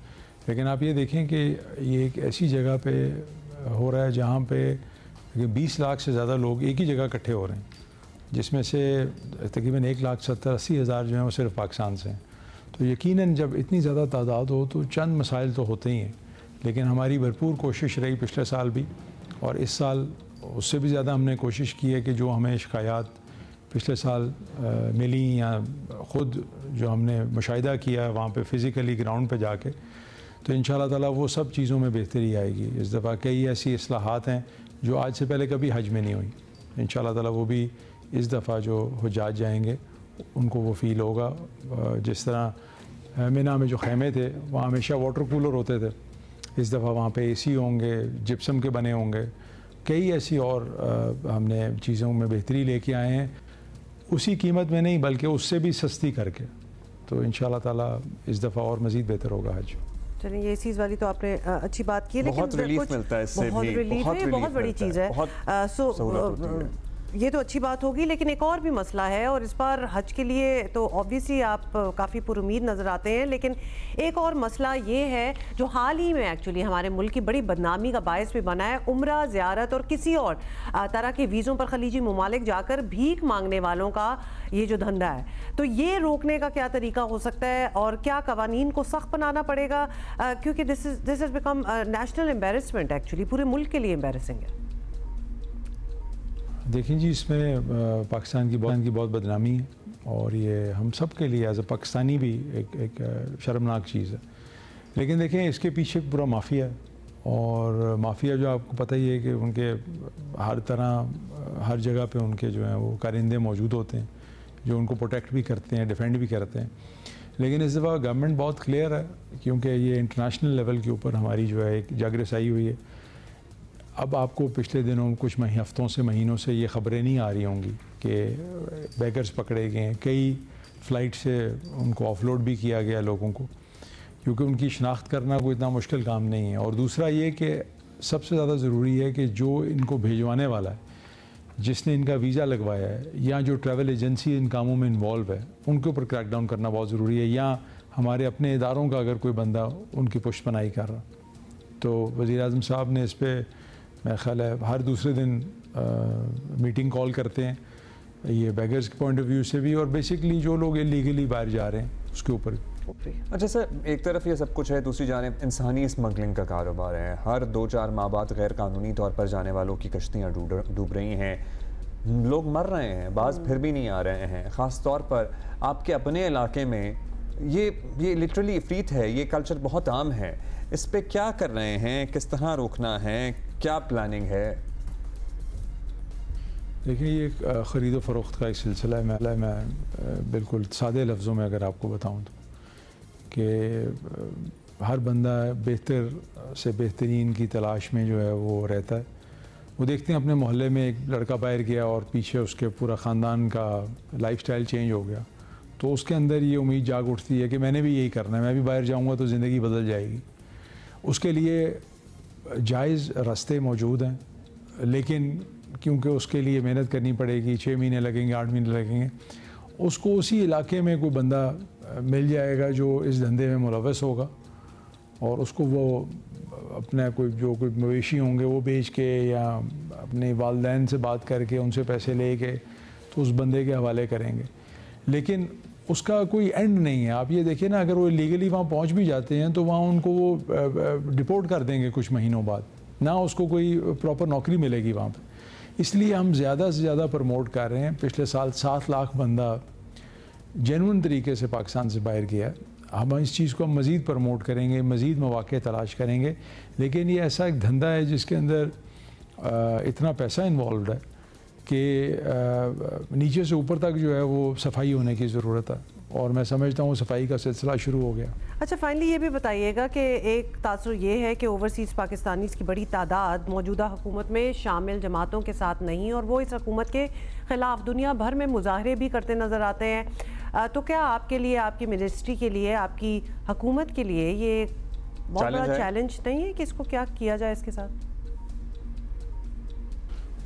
लेकिन आप ये देखें कि ये एक ऐसी जगह पे हो रहा है जहाँ पे 20 लाख से ज़्यादा लोग एक ही जगह इकट्ठे हो रहे हैं, जिसमें से तकरीबन 1,70,80,000 जो हैं वो सिर्फ पाकिस्तान से हैं। तो यकीनन जब इतनी ज़्यादा तादाद हो तो चंद मसाइल तो होते ही हैं, लेकिन हमारी भरपूर कोशिश रही पिछले साल भी और इस साल उससे भी ज़्यादा हमने कोशिश की है कि जो हमें शिकायत पिछले साल मिली या ख़ुद जो हमने मुशाहिदा किया वहाँ पे फ़िज़िकली ग्राउंड पे जाके, तो इंशाअल्लाह ताला वो सब चीज़ों में बेहतरी आएगी। इस दफ़ा कई ऐसी इस्लाहात हैं जो आज से पहले कभी हज में नहीं हुई। इंशाअल्लाह ताला वो भी इस दफ़ा जो हुज्जाज जाएंगे उनको वो फ़ील होगा। जिस तरह मिना में जो खेमे थे वहाँ हमेशा वाटर कूलर होते थे, इस दफ़ा वहाँ पे AC होंगे, जिप्सम के बने होंगे। कई ऐसी और हमने चीज़ों में बेहतरी लेके आए हैं, उसी कीमत में नहीं बल्कि उससे भी सस्ती करके। तो इंशाअल्लाह ताला इस दफ़ा और मज़ीद बेहतर होगा हज। चलिए, ये चीज़ वाली तो आपने अच्छी बात की है, लेकिन बहुत रिलीफ मिलता है इससे भी, बहुत बड़ी चीज़ है। ये तो अच्छी बात होगी, लेकिन एक और भी मसला है और इस बार हज के लिए तो ऑब्वियसली आप काफ़ी पुरुमीद नज़र आते हैं, लेकिन एक और मसला ये है जो हाल ही में एक्चुअली हमारे मुल्क की बड़ी बदनामी का बायस भी बना है, उम्रा, ज़ियारत और किसी और तरह के वीज़ों पर खलीजी ममालिक जाकर भीख मांगने वालों का ये जो धंधा है। तो ये रोकने का क्या तरीका हो सकता है और क्या कवानीन को सख्त बनाना पड़ेगा, क्योंकि this is become national embarrassment, actually पूरे मुल्क के लिए एम्बेरसिंग है। देखिए जी, इसमें पाकिस्तान की बहुत बदनामी है और ये हम सब के लिए एज ए पाकिस्तानी भी एक शर्मनाक चीज़ है। लेकिन देखें, इसके पीछे पूरा माफिया है और माफिया जो आपको पता ही है कि उनके हर तरह हर जगह पे उनके जो हैं वो कारिंदे मौजूद होते हैं जो उनको प्रोटेक्ट भी करते हैं, डिफेंड भी करते हैं। लेकिन इस दफ़ा गवर्नमेंट बहुत क्लियर है, क्योंकि ये इंटरनेशनल लेवल के ऊपर हमारी जो है एक जागरसाई हुई है। अब आपको पिछले दिनों कुछ हफ्तों से महीनों से ये ख़बरें नहीं आ रही होंगी कि बैगर्स पकड़े गए हैं, कई फ़्लाइट से उनको ऑफलोड भी किया गया लोगों को, क्योंकि उनकी शनाख्त करना कोई इतना मुश्किल काम नहीं है। और दूसरा ये कि सबसे ज़्यादा ज़रूरी है कि जो इनको भेजवाने वाला है, जिसने इनका वीज़ा लगवाया है, या जो ट्रैवल एजेंसी इन कामों में इन्वॉल्व है, उनके ऊपर क्रैकडाउन करना बहुत ज़रूरी है। या हमारे अपने इदारों का अगर कोई बंदा उनकी पुष्टपनाही कर रहा, तो वज़ीर-ए-आज़म साहब ने इस पर मेरा ख्याल है हर दूसरे दिन मीटिंग कॉल करते हैं, ये बैगर्स के पॉइंट ऑफ व्यू से भी और बेसिकली जो लोग इलीगली बाहर जा रहे हैं उसके ऊपर। अच्छा सर, एक तरफ ये सब कुछ है, दूसरी जानिब इंसानी स्मगलिंग का कारोबार है। हर 2-4 माह बाद गैर कानूनी तौर पर जाने वालों की कश्तियाँ डूब रही हैं, लोग मर रहे हैं, बाज़ फिर भी नहीं आ रहे हैं। ख़ास तौर पर आपके अपने इलाके में ये लिटरली इफरीत है, ये कल्चर बहुत आम है। इस पे क्या कर रहे हैं, किस तरह रोकना है, क्या प्लानिंग है? देखिए, ये ख़रीदो फ़रोख्त का एक सिलसिला है। मैं बिल्कुल सादे लफ्ज़ों में अगर आपको बताऊं तो कि हर बंदा बेहतर से बेहतरीन की तलाश में जो है वो रहता है। वो देखते हैं अपने मोहल्ले में एक लड़का बाहर गया और पीछे उसके पूरा ख़ानदान का लाइफस्टाइल चेंज हो गया, तो उसके अंदर ये उम्मीद जाग उठती है कि मैंने भी यही करना है, मैं भी बाहर जाऊंगा तो ज़िंदगी बदल जाएगी। उसके लिए जायज़ रास्ते मौजूद हैं, लेकिन क्योंकि उसके लिए मेहनत करनी पड़ेगी, 6 महीने लगेंगे, 8 महीने लगेंगे, उसको उसी इलाके में कोई बंदा मिल जाएगा जो इस धंधे में मुलव्वस होगा और उसको वो अपना कोई मवेशी होंगे वो बेच के या अपने वालिदैन से बात करके उनसे पैसे ले के तो उस बंदे के हवाले करेंगे। लेकिन उसका कोई एंड नहीं है। आप ये देखिए ना, अगर वो लीगली वहाँ पहुँच भी जाते हैं तो वहाँ उनको वो डिपोर्ट कर देंगे कुछ महीनों बाद, ना उसको कोई प्रॉपर नौकरी मिलेगी वहाँ पे। इसलिए हम ज़्यादा से ज़्यादा प्रमोट कर रहे हैं। पिछले साल 7 लाख बंदा जेन्युइन तरीके से पाकिस्तान से बाहर गया। हम इस चीज़ को मज़ीद प्रमोट करेंगे, मज़ीद मौक़े तलाश करेंगे। लेकिन ये ऐसा एक धंधा है जिसके अंदर इतना पैसा इन्वॉल्व है कि नीचे से ऊपर तक जो है वो सफाई होने की ज़रूरत है, और मैं समझता हूँ सफाई का सिलसिला शुरू हो गया। अच्छा, फाइनली ये भी बताइएगा कि एक तासुर ये है कि ओवरसीज़ पाकिस्तानीज़ की बड़ी तादाद मौजूदा हुकूमत में शामिल जमातों के साथ नहीं, और वो इस हुकूमत के ख़िलाफ़ दुनिया भर में मुजाहरे भी करते नज़र आते हैं। तो क्या आपके लिए, आपकी मिनिस्ट्री के लिए, आपकी हुकूमत के लिए ये बहुत बड़ा चैलेंज नहीं है कि इसको क्या किया जाए इसके साथ?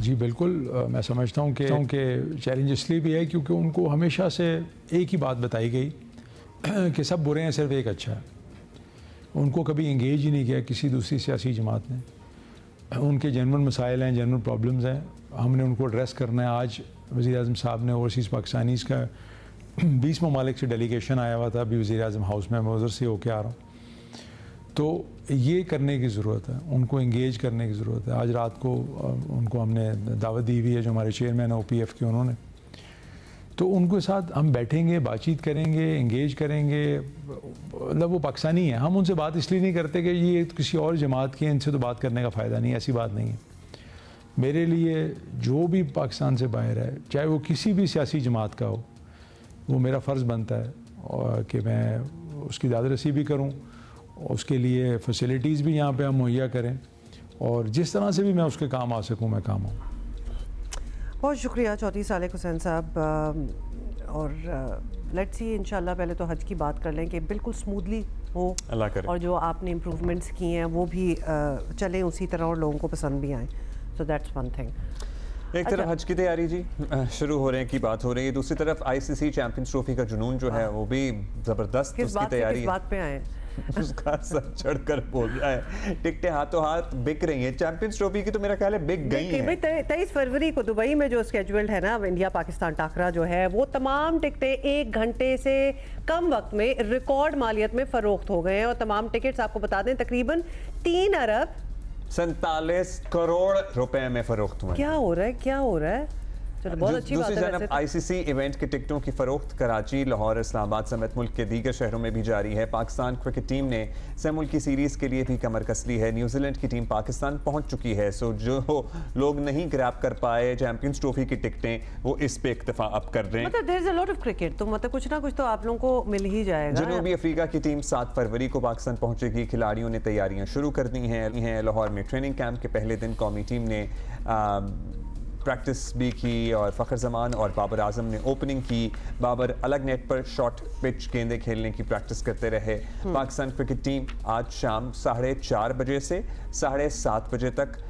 जी बिल्कुल, मैं समझता हूँ कि चैलेंज इसलिए भी है क्योंकि उनको हमेशा से एक ही बात बताई गई कि सब बुरे हैं, सिर्फ एक अच्छा है। उनको कभी इंगेज ही नहीं किया किसी दूसरी सियासी जमात ने। उनके जेन्युइन मसाइल हैं, जेन्युइन प्रॉब्लम्स हैं, हमने उनको एड्रेस करना है। आज वज़ीर-ए-आज़म साहब ने ओवरसीज़ पाकिस्तानीज़ का 20 ममालिक से डेलीगेशन आया हुआ था, अभी वज़ीर-ए-आज़म हाउस में, मैं उधर से होके आ रहा हूँ। तो ये करने की ज़रूरत है, उनको इंगेज करने की ज़रूरत है। आज रात को उनको हमने दावत दी हुई है, जो हमारे चेयरमैन OPF के उन्होंने, तो उनके साथ हम बैठेंगे, बातचीत करेंगे, इंगेज करेंगे। मतलब वो पाकिस्तानी है, हम उनसे बात इसलिए नहीं करते कि ये किसी और जमात की है, इनसे तो बात करने का फ़ायदा नहीं, ऐसी बात नहीं है। मेरे लिए जो भी पाकिस्तान से बाहर है, चाहे वो किसी भी सियासी जमात का हो, वो मेरा फ़र्ज़ बनता है और कि मैं उसकी दादरसी भी करूँ, उसके लिए फैसिलिटीज़ भी यहाँ पे हम मुहैया करें, और जिस तरह से भी मैं उसके काम आ सकूँ मैं काम आऊँ। बहुत शुक्रिया चौधरी सालेक हुसैन साहब। और लेट्स सी, इंशाल्लाह पहले तो हज की बात कर लें कि बिल्कुल स्मूथली हो, अल्लाह करे, और जो आपने इम्प्रूवमेंट्स किए हैं वो भी चलें उसी तरह और लोगों को पसंद भी आएँ। So that's one thing. एक तरफ हज की तैयारी जी शुरू हो रहे की बात हो रही है, दूसरी तरफ आईसीसी चैंपियंस ट्रॉफी का जुनून जो है वो भी जबरदस्त उसकी तैयारी। किस बात पे आए उसका सर चढ़कर बोल रहा है, टिकटें हाथों हाथ बिक रही हैं। चैंपियंस ट्रॉफी की तो मेरा ख्याल है बिक गई हैं। 23 फरवरी को दुबई में जो स्केड्यूल्ड है ना इंडिया पाकिस्तान टाकरा जो है, वो तमाम टिकटें 1 घंटे से कम वक्त में रिकॉर्ड मालियत में फरोख्त हो गए हैं और तमाम टिकट्स आपको बता दें तकरीबन 3 अरब 47 करोड़ रुपए में फरोख्त हुए। क्या हो रहा है, क्या हो रहा है? चलो बहुत अच्छी बात है। वैसे आईसीसी इवेंट के टिकटों की फरोख्त कराची, लाहौर, इस्लामाबाद समेत मुल्क के दीगर शहरों में भी जारी है। पाकिस्तान क्रिकेट टीम ने सह मुल्की सीरीज के लिए भी कमर कस ली है। न्यूजीलैंड की टीम पाकिस्तान पहुंच चुकी है। सो जो लोग नहीं ग्रैब कर पाए चैंपियंस ट्रॉफी की टिकटें, वो इस पे इक्तफा अब कर रहे हैं। मतलब there is a lot of cricket, तो मतलब कुछ ना कुछ तो आप लोगों को मिल ही जाएगा। जनूबी अफ्रीका की टीम 7 फरवरी को पाकिस्तान पहुंचेगी। खिलाड़ियों ने तैयारियां शुरू कर दी हैं। लाहौर में ट्रेनिंग कैंप के पहले दिन कौमी टीम ने प्रैक्टिस भी की और फ़खर जमान और बाबर आजम ने ओपनिंग की। बाबर अलग नेट पर शॉर्ट पिच गेंदे खेलने की प्रैक्टिस करते रहे। पाकिस्तान क्रिकेट टीम आज शाम 4:30 बजे से 7:30 बजे तक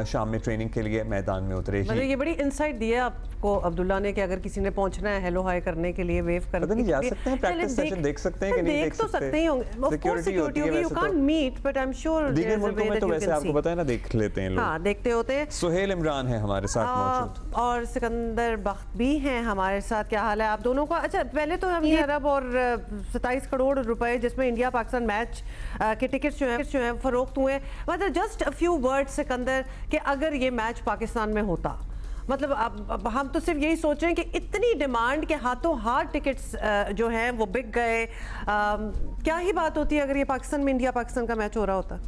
शाम में ट्रेनिंग के लिए मैदान में उतरेगी। मतलब ये बड़ी इंसाइट दी है आपको अब्दुल्ला ने कि अगर किसी ने पहुंचना है हेलो हाय करने के लिए, वेव करने नहीं जा सकते हैं, प्रैक्टिस सेशन देख सकते हैं कि नहीं देख सकते ही होंगे। ऑफ कोर्स सिक्योरिटी होगी, you can't meet, but I am sure दीगर मुल्कों में तो वैसे आपको पता है ना, देख लेते हैं लोग। हां, देखते होते हैं। सुहेल इमरान है हमारे साथ मौजूद और सिकंदर बख्त भी हैं हमारे साथ। क्या हाल है आप दोनों का? अच्छा, पहले तो हम 3 अरब और 27 करोड़ रुपए जिसमें इंडिया पाकिस्तान मैच के टिकट्स जो है फरोख्त हुए। मतलब just a few words Sikandar कि अगर ये मैच पाकिस्तान में होता, मतलब अब हम तो सिर्फ यही सोच रहे हैं कि इतनी डिमांड के हाथों हाथ टिकट्स जो हैं वो बिक गए। क्या ही बात होती है अगर ये पाकिस्तान में इंडिया पाकिस्तान का मैच हो रहा होता?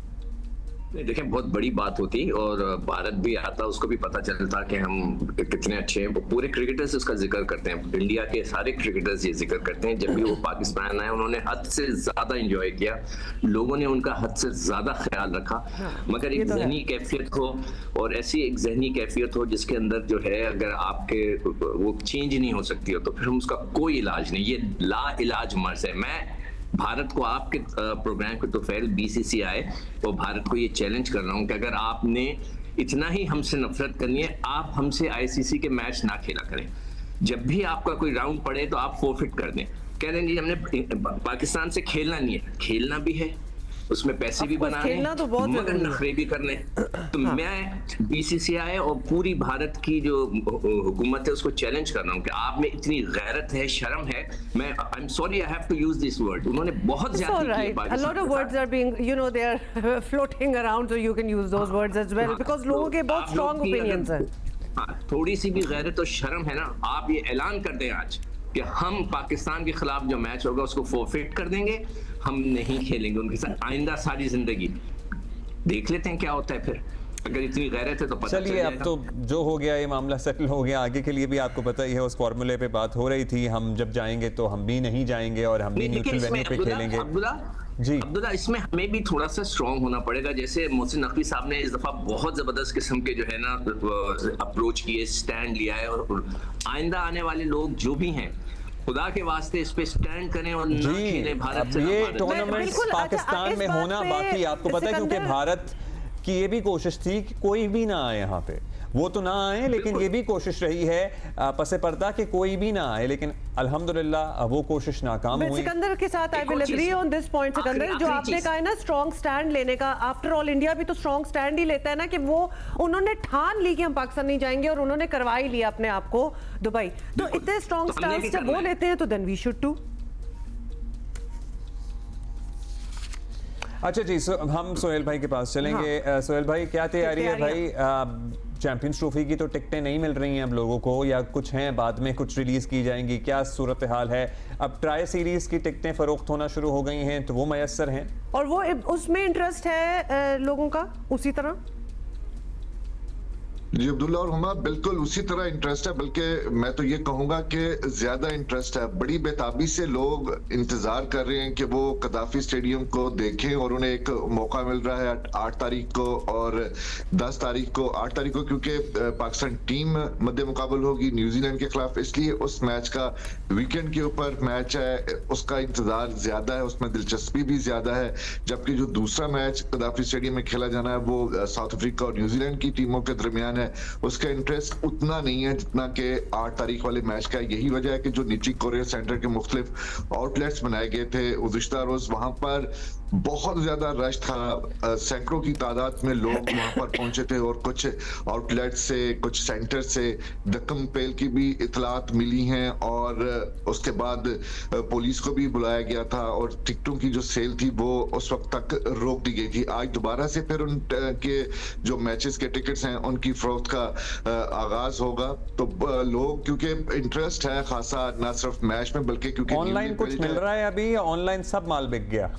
देखिए, बहुत बड़ी बात होती और भारत भी आता, उसको भी पता चलता कि हम कितने अच्छे हैं। पूरे क्रिकेटर्स इसका जिक्र करते हैं, इंडिया के सारे क्रिकेटर्स ये जिक्र करते हैं। जब भी वो पाकिस्तान आए उन्होंने हद से ज्यादा एंजॉय किया, लोगों ने उनका हद से ज्यादा ख्याल रखा। मगर एक जहनी कैफियत हो, और ऐसी एक जहनी कैफियत हो जिसके अंदर जो है अगर आपके वो चेंज नहीं हो सकती हो तो फिर उसका कोई इलाज नहीं। ये ला इलाज मर्ज है। मैं भारत को आपके प्रोग्राम के तोफैल BCCI और भारत को ये चैलेंज कर रहा हूँ कि अगर आपने इतना ही हमसे नफरत करनी है, आप हमसे ICC के मैच ना खेला करें। जब भी आपका कोई राउंड पड़े तो आप फोरफिट कर दें। कह रहे हैं जी हमने पाकिस्तान से खेलना नहीं है, खेलना भी है, उसमें पैसे भी बनाने हैं, तो मगर नखरे भी करने। तो हाँ। मैं BCCI और पूरी भारत की जो हुकूमत है उसको चैलेंज कर रहा हूँ कि आप में इतनी गैरत है, शर्म है। मैं I am sorry I have to use this word. उन्होंने बहुत ज्यादा किया Pakistan. A lot of words are being, you know, they are floating around, so you can use those words as well because लोगों के बहुत strong opinions हैं। हाँ, थोड़ी सी भी गैरत और शर्म है ना, आप ये ऐलान कर दें आज कि हम पाकिस्तान के खिलाफ जो मैच होगा उसको फोरफिट कर देंगे, हम नहीं खेलेंगे उनके साथ आइंदा सारी जिंदगी। देख लेते हैं क्या होता है फिर, अगर इतनी गैरत है तो पता चलिए। अब तो जो हो गया ये मामला सेटल हो गया, आगे के लिए भी आपको पता ही है उस फॉर्मूले पे बात हो रही थी। हम जब जाएंगे तो हम भी नहीं जाएंगे और हम भी न्यूट्रल वेन्यू पे खेलेंगे। अब्दुल्ला, इसमें हमें भी थोड़ा सा स्ट्रॉन्ग होना पड़ेगा। जैसे मोहसिन नकवी साहब ने इस दफा बहुत जबरदस्त किस्म के जो है ना अप्रोच किए, स्टैंड लिया है, और आइंदा आने वाले लोग जो भी हैं खुदा के वास्ते इस पे स्टैंड करें और ना खेलें भारत से। ये टूर्नामेंट पाकिस्तान में होना बाकी, आपको पता है, क्योंकि भारत की ये भी कोशिश थी कि कोई भी ना आए यहाँ पे। वो तो ना आए, लेकिन ये भी कोशिश रही है पसे पर्दा कि कोई भी ना आए, लेकिन अल्हम्दुलिल्लाह वो कोशिश नाकाम हुई। सिकंदर के साथ I will agree on this point. Sikandar, जो आपने कहा है ना स्ट्रॉन्ग स्टैंड लेने का, आफ्टर ऑल इंडिया भी तो स्ट्रॉन्ग स्टैंड ही लेता है ना, कि वो उन्होंने ठान ली कि हम पाकिस्तान नहीं जाएंगे और उन्होंने करवा ही लिया अपने आप को दुबई। तो इतने स्ट्रॉन्ग स्टैंड जब वो लेते हैं तो देन वी शुड टू। अच्छा जी, हम सोहेल भाई के पास चलेंगे। हाँ। सोहेल भाई, क्या तैयारी है भाई? चैंपियंस ट्रॉफी की तो टिकटें नहीं मिल रही हैं अब लोगों को, या कुछ हैं बाद में कुछ रिलीज़ की जाएंगी, क्या सूरत हाल है? अब ट्राई सीरीज़ की टिकटें फ़रोख्त होना शुरू हो गई हैं तो वो मैसर हैं, और वो उसमें इंटरेस्ट है लोगों का उसी तरह। जी अब्दुल्ला और हुमा, बिल्कुल उसी तरह इंटरेस्ट है, बल्कि मैं तो ये कहूंगा कि ज्यादा इंटरेस्ट है। बड़ी बेताबी से लोग इंतजार कर रहे हैं कि वो कदाफी स्टेडियम को देखें, और उन्हें एक मौका मिल रहा है 8 तारीख को और 10 तारीख को। 8 तारीख को क्योंकि पाकिस्तान टीम मद्दे मुकाबल होगी न्यूजीलैंड के खिलाफ, इसलिए उस मैच का वीकेंड के ऊपर मैच है, उसका इंतजार ज्यादा है, उसमें दिलचस्पी भी ज्यादा है। जबकि जो दूसरा मैच कदाफी स्टेडियम में खेला जाना है वो साउथ अफ्रीका और न्यूजीलैंड की टीमों के दरमियान फैन है उसका इंटरेस्ट उतना नहीं है जितना कि 8 तारीख वाले मैच का है। यही वजह है कि जो निजी कोरियर सेंटर के मुख्तलिफ आउटलेट्स बनाए गए थे गुज़िश्ता रोज, वहां पर बहुत ज्यादा रश था। सैकड़ों की तादाद में लोग वहां पर पहुंचे थे और कुछ आउटलेट से, कुछ सेंटर से दक्कम पेल की भी इतलात मिली हैं और उसके बाद पुलिस को भी बुलाया गया था और टिकटों की जो सेल थी वो उस वक्त तक रोक दी गई थी। आज दोबारा से फिर उनके जो मैचेस के टिकट्स हैं उनकी फरोख्त का आगाज होगा। तो लोग, क्योंकि इंटरेस्ट है खासा ना सिर्फ मैच में बल्कि क्योंकि ऑनलाइन कुछ मिल रहा है अभी, ऑनलाइन सब माल बिक गया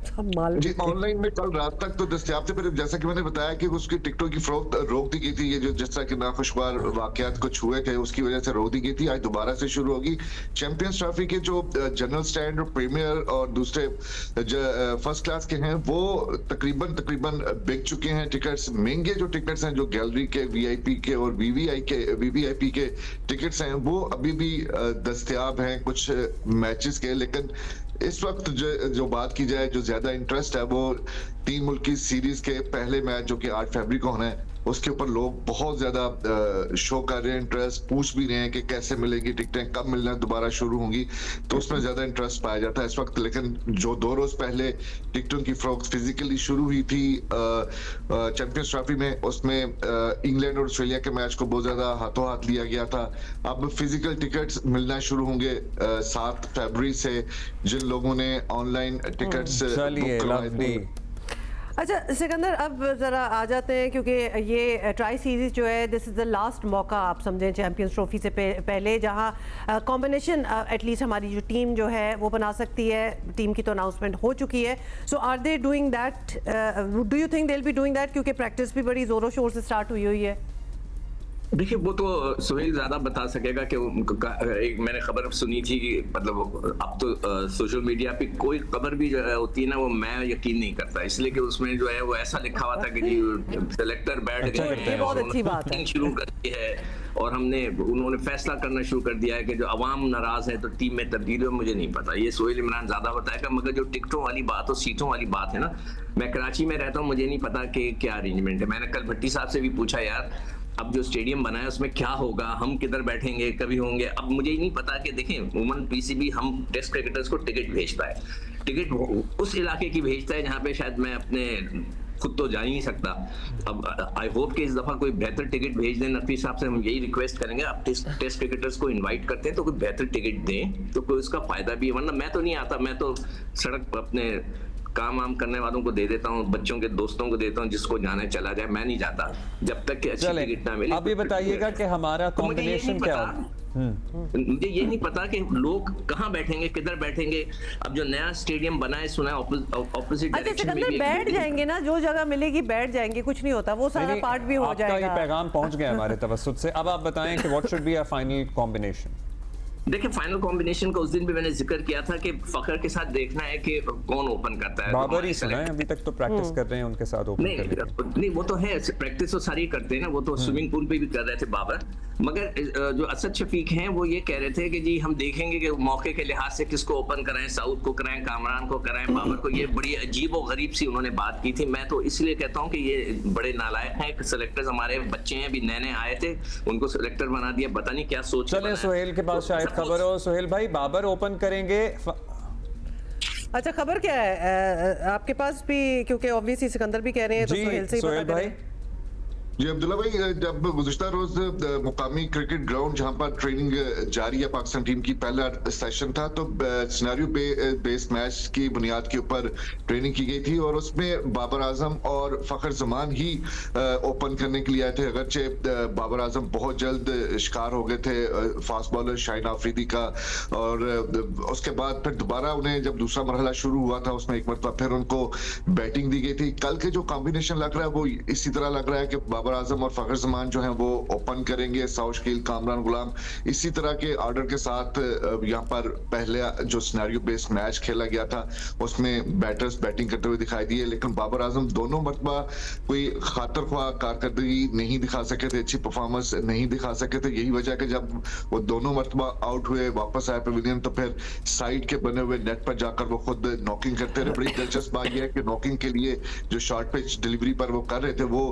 जी। ऑनलाइन में कल रात तक तो दस्तयाब थे, फिर जैसा कि मैंने बताया कि उसकी टिकटों की फरोख्त रोक दी गई थी। ये जो जिस तरह के नाखुशगवार वाकयात कुछ हुए थे उसकी वजह से रोक दी गई थी। आज दोबारा से शुरू होगी। चैंपियंस ट्रॉफी के जो जनरल स्टैंड और प्रीमियर और दूसरे फर्स्ट क्लास के हैं वो तकरीबन बिक चुके हैं टिकट्स। महंगे जो टिकट्स हैं, जो गैलरी के, वीआईपी के और वीवीआईपी के टिकट्स हैं, वो अभी भी दस्तयाब हैं कुछ मैचेस के। लेकिन इस वक्त जो बात की जाए, जो ज्यादा इंटरेस्ट है वो 3 मुल्की सीरीज के पहले मैच जो कि 8 फरवरी को होना है उसके ऊपर लोग बहुत ज्यादा शो कर रहे हैं, इंटरेस्ट पूछ भी रहे हैं कि कैसे मिलेंगी टिकटें, कब मिलना दोबारा शुरू होंगी, तो उसमें ज्यादा इंटरेस्ट पाया जाता है इस वक्त। लेकिन जो 2 रोज पहले टिकटों की फरोख्त फिजिकली शुरू हुई थी चैंपियंस ट्रॉफी में, उसमें इंग्लैंड और ऑस्ट्रेलिया के मैच को बहुत ज्यादा हाथों हाथ लिया गया था। अब फिजिकल टिकट्स मिलना शुरू होंगे 7 फरवरी से जिन लोगों ने ऑनलाइन टिकट्स चलिए लवली। अच्छा सिकंदर, अब ज़रा आ जाते हैं क्योंकि ये ट्राई सीरीज़ जो है दिस इज़ द लास्ट मौका आप समझें चैंपियंस ट्रॉफी से पहले जहां कॉम्बिनेशन एटलीस्ट हमारी जो टीम जो है वो बना सकती है। टीम की तो अनाउंसमेंट हो चुकी है। So are they doing that, do you think they will be doing that, क्योंकि प्रैक्टिस भी बड़ी ज़ोरों शोर से स्टार्ट हुई है? देखिए वो तो सुहेल ज्यादा बता सकेगा कि एक मैंने खबर सुनी थी कि मतलब अब तो सोशल मीडिया पे कोई खबर भी जो है होती है ना वो मैं यकीन नहीं करता, इसलिए कि उसमें जो है वो ऐसा लिखा हुआ था कि जी सेलेक्टर बैठ गए हैं, बहुत अच्छी बात है, शुरू कर दी है और उन्होंने फैसला करना शुरू कर दिया है कि जो अवाम नाराज है तो टीम में तब्दीली। मुझे नहीं पता, ये सोहेल इमरान ज्यादा बताएगा। मगर जो टिकटों वाली बात और सीटों वाली बात है ना, मैं कराची में रहता हूँ, मुझे नहीं पता कि क्या अरेंजमेंट है। मैंने कल भट्टी साहब से भी पूछा यार अब जो स्टेडियम बना है उसमें क्या होगा, हम किधर बैठेंगे, कभी होंगे। अब मुझे ही नहीं पता कि देखें वुमेन पीसीबी हम टेस्ट क्रिकेटर्स को टिकट भेजता है, टिकट उस इलाके की भेजता है जहाँ पे शायद मैं अपने खुद तो जा ही नहीं सकता। अब आई होप कि इस दफा कोई बेहतर टिकट भेज दें। नकवी साहब से हम यही रिक्वेस्ट करेंगे, आप टेस्ट क्रिकेटर्स को इनवाइट करते हैं तो कोई बेहतर टिकट दें तो कोई उसका फायदा भी है। वरना मैं तो नहीं आता, मैं तो सड़क अपने काम वाम करने वालों को दे देता हूँ, बच्चों के दोस्तों को देता हूँ, जिसको जाना है चला जाए, मैं नहीं जाता जब तक कि अच्छी टिकट ना मिले। अब ये बताइएगा कि हमारा कॉम्बिनेशन क्या है? मुझे ये नहीं पता कि लोग कहाँ बैठेंगे, किधर बैठेंगे। अब जो नया स्टेडियम बना है सुना है ऑपोजिट डायरेक्शन में भी बैठ जाएंगे ना, जो जगह मिलेगी बैठ जाएंगे, कुछ नहीं होता, वो सारा पार्ट भी हो जाएगा। आपका ये पैगाम पहुंच गया हमारे तवज्जुह से। अब आप बताएं कि what should be a final combination. देखिए फाइनल कॉम्बिनेशन का उस दिन भी मैंने जिक्र किया था कि फखर के साथ देखना है कि कौन ओपन करता है। बाबर ही सुना है, अभी तक तो प्रैक्टिस कर रहे हैं उनके साथ ओपन नहीं वो तो है, प्रैक्टिस तो सारी करते हैं ना, वो तो स्विमिंग पूल पे भी कर रहे थे बाबर। मगर जो असद शफीक हैं वो ये कह रहे थे कि जी हम देखेंगे कि मौके के लिहाज से किसको ओपन कराएं, साउथ को कराएं, कामरान को कराएं, बाबर को। ये बड़ी अजीब और गरीब सी उन्होंने बात की थी। मैं तो इसलिए कहता हूँ कि ये बड़े नालायक हैं। सेलेक्टर्स हमारे बच्चे हैं, अभी नए आए थे, उनको सेलेक्टर बना दिया, पता नहीं क्या सोच। चले सोहेल के पास शायद खबर हो। सोहेल भाई बाबर ओपन करेंगे। अच्छा खबर क्या है आपके पास भी, क्योंकि ऑब्वियसली सिकंदर भी कह रहे हैं तो सोहेल से ही पता करें। जी अब्दुल्ला भाई, जब गुज़िश्ता रोज मुकामी क्रिकेट ग्राउंड जहां पर ट्रेनिंग जारी है पाकिस्तान टीम की, पहला सेशन था तो सिनेरियो बेस्ड मैच की बुनियाद के ऊपर ट्रेनिंग की गई थी और उसमें बाबर आजम और फखर जमान ही ओपन करने के लिए आए थे। अगरचे बाबर आजम बहुत जल्द शिकार हो गए थे फास्ट बॉलर शाहीन आफरीदी का, और उसके बाद फिर दोबारा उन्हें जब दूसरा मरहला शुरू हुआ था उसमें एक मरतबा फिर उनको बैटिंग दी गई थी। कल के जो कॉम्बिनेशन लग रहा है वो इसी तरह लग रहा है कि बाबर आजम और फखर जमान जो हैं वो ओपन करेंगे, साउथ शकील, कामरान गुलाम, इसी तरह के ऑर्डर के साथ। यहाँ पर पहले जो सिनेरियो बेस्ड मैच खेला गया था उसमें बैटर्स बैटिंग करते हुए दिखाई दिए, लेकिन बाबर आजम दोनों मरतबा कोई खातर ख्वाह कारकर्दगी नहीं दिखा सके थे, अच्छी परफॉर्मेंस नहीं दिखा सके थे। यही वजह कि जब वो दोनों मरतबा आउट हुए, वापस आए पवेलियन, तो फिर साइड के बने हुए नेट पर जाकर वो खुद नॉकिंग करते रहे। बड़ी दिलचस्प बात यह है कि नॉकिंग के लिए जो शॉर्ट पिच डिलीवरी पर वो कर रहे थे वो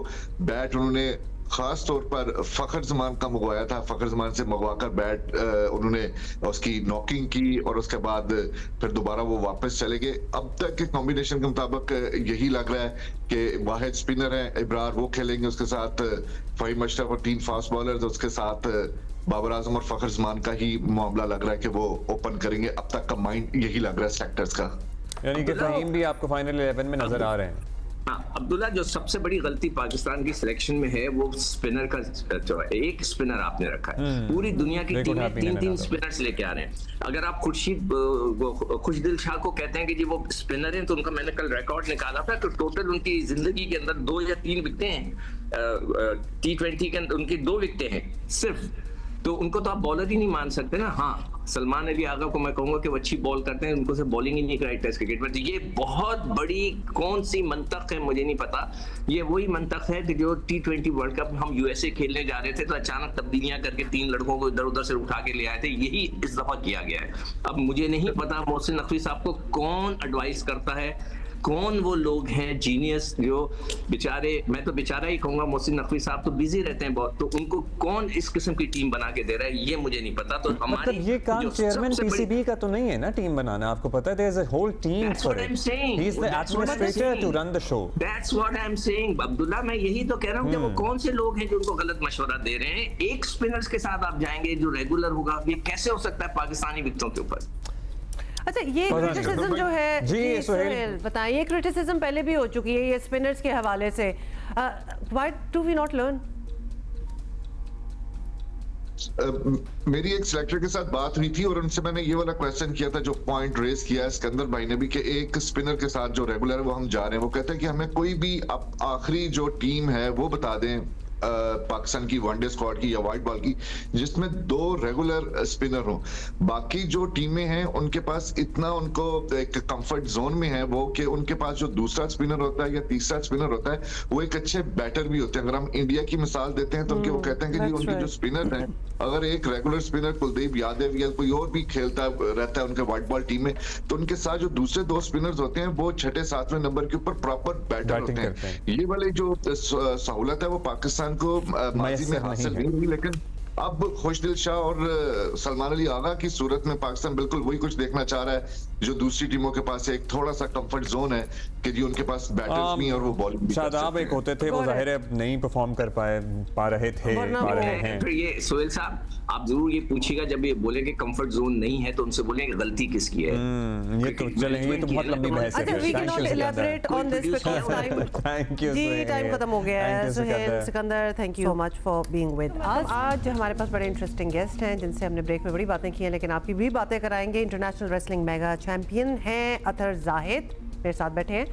बैट उन्होंने खास तौर पर फखर जमान का मंगवाया था। फखर जमान से मंगवाकर बैट उन्होंने उसकी नॉकिंग की और उसके बाद फिर दोबारा वो वापस चले गए। अब तक के कॉम्बिनेशन के मुताबिक यही लग रहा है कि वाहिद स्पिनर है इब्रार, वो खेलेंगे, उसके साथ फहीम अशरफ और 3 फास्ट बॉलर्स, उसके साथ बाबर आजम और फखर जमान का ही मामला लग रहा है कि वो ओपन करेंगे। अब तक का माइंड यही लग रहा है सेलेक्टर्स का। यानी कि फहीम भी आपको फाइनल 11 में नजर आ रहे हैं। हाँ अब्दुल्ला, जो सबसे बड़ी गलती पाकिस्तान की सिलेक्शन में है वो स्पिनर का जो है, एक स्पिनर आपने रखा है। पूरी दुनिया की टीमें 3-3 स्पिनर्स लेके आ रहे हैं। अगर आप खुशदिल शाह को कहते हैं कि जी वो स्पिनर हैं, तो उनका मैंने कल रिकॉर्ड निकाला था, तो टोटल उनकी जिंदगी के अंदर 2 या 3 विकेटें हैं। T20 के अंदर उनकी 2 विकेटें हैं सिर्फ, तो उनको तो आप बॉलर ही नहीं मान सकते ना। हाँ, सलमान अली आगा को मैं कहूंगा कि वो अच्छी बॉल करते हैं, उनको से बॉलिंग ही नहीं कराई टेस्ट क्रिकेट में। तो ये बहुत बड़ी कौन सी मंतक है मुझे नहीं पता। ये वही मंतक है कि जो T20 वर्ल्ड कप हम USA खेलने जा रहे थे तो अचानक तब्दीलियां करके 3 लड़कों को इधर उधर से उठा के ले आए थे। यही इस दफा किया गया है। अब मुझे नहीं पता मोहसिन नकवी साहब को कौन एडवाइस करता है, कौन वो लोग हैं जीनियस जो बेचारे, मैं तो बेचारा ही कहूंगा, मोहसिन नकवी साहब तो बिजी रहते हैं बहुत, तो उनको कौन इस किस्म की टीम बना के दे रहा है ये मुझे नहीं पता। तो हमारी मतलब ये काम चेयरमैन PCB का तो नहीं है ना टीम बनाना, आपको पता है, there's a whole team for it. He is the administrator to run the show. That's what I'm saying. Abdullah, मैं यही तो कह रहा हूँ कि वो कौन से लोग हैं जो उनको गलत मशवरा दे रहे हैं। एक स्पिनर्स के साथ आप जाएंगे जो रेगुलर होगा, ये कैसे हो सकता है पाकिस्तानी विकेटों के ऊपर? अच्छा, ये क्रिटिसिज्म जो है जी सोहेल बताइए, ये क्रिटिसिज्म पहले भी हो चुकी है ये स्पिनर्स के हवाले से। Why do we not learn? मेरी एक सिलेक्टर के साथ बात हुई थी और उनसे मैंने ये वाला क्वेश्चन किया था जो पॉइंट रेज किया है सिकंदर भाई ने भी, कि एक स्पिनर के साथ जो रेगुलर है वो हम जा रहे हैं। वो कहते हैं कि हमें कोई भी आखिरी जो टीम है वो बता दें पाकिस्तान की वनडे स्क्वाड की या व्हाइट बॉल की, जिसमें 2 रेगुलर स्पिनर हो। बाकी जो टीमें हैं उनके पास इतना उनको एक कंफर्ट जोन में है वो कि उनके पास जो दूसरा स्पिनर होता है या तीसरा स्पिनर होता है वो एक अच्छे बैटर भी होते हैं। अगर हम इंडिया की मिसाल देते हैं तो उनके वो कहते हैं कि जी उनके जो स्पिनर हैं, अगर एक रेगुलर स्पिनर कुलदीप यादव या कोई और भी खेलता रहता है उनके व्हाइट बॉल टीम में, तो उनके साथ जो दूसरे 2 स्पिनर्स होते हैं वो 6, 7वें नंबर के ऊपर प्रॉपर बैटर होते हैं। ये वाली जो सहूलत है वो पाकिस्तान को माजी में हासिल नहीं हुई, लेकिन अब खुशदिल शाह और सलमान अली आगा की सूरत में पाकिस्तान बिल्कुल वही कुछ देखना चाह रहा है जो दूसरी टीमों के पास एक थोड़ा सा कंफर्ट जोन है कि जी उनके पास बैटर्स नहीं और वो बॉलिंग। शादाब एक होते थे, वो जाहिर है नहीं परफॉर्म कर पा रहे हैं। तो ये सोहेल साहब आप जरूर ये पूछिएगा जब ये बोले कि कंफर्ट जोन नहीं है तो उनसे बोलेंगे गलती किसकी है। ये तो चलेंगे, ये तो बहुत लंबी बहस है। We can not elaborate on this because time, thank you ji time खत्म हो गया है। Sohail Sikandar, thank you so much for being with us. आज हमारे पास बड़े इंटरेस्टिंग गेस्ट हैं जिनसे हमने ब्रेक में बड़ी बातें की हैं, लेकिन आपकी भी बातें कराएंगे। इंटरनेशनल रेसलिंग मेगा चैंपियन हैं अतहर जाहिद, मेरे साथ बैठे हैं,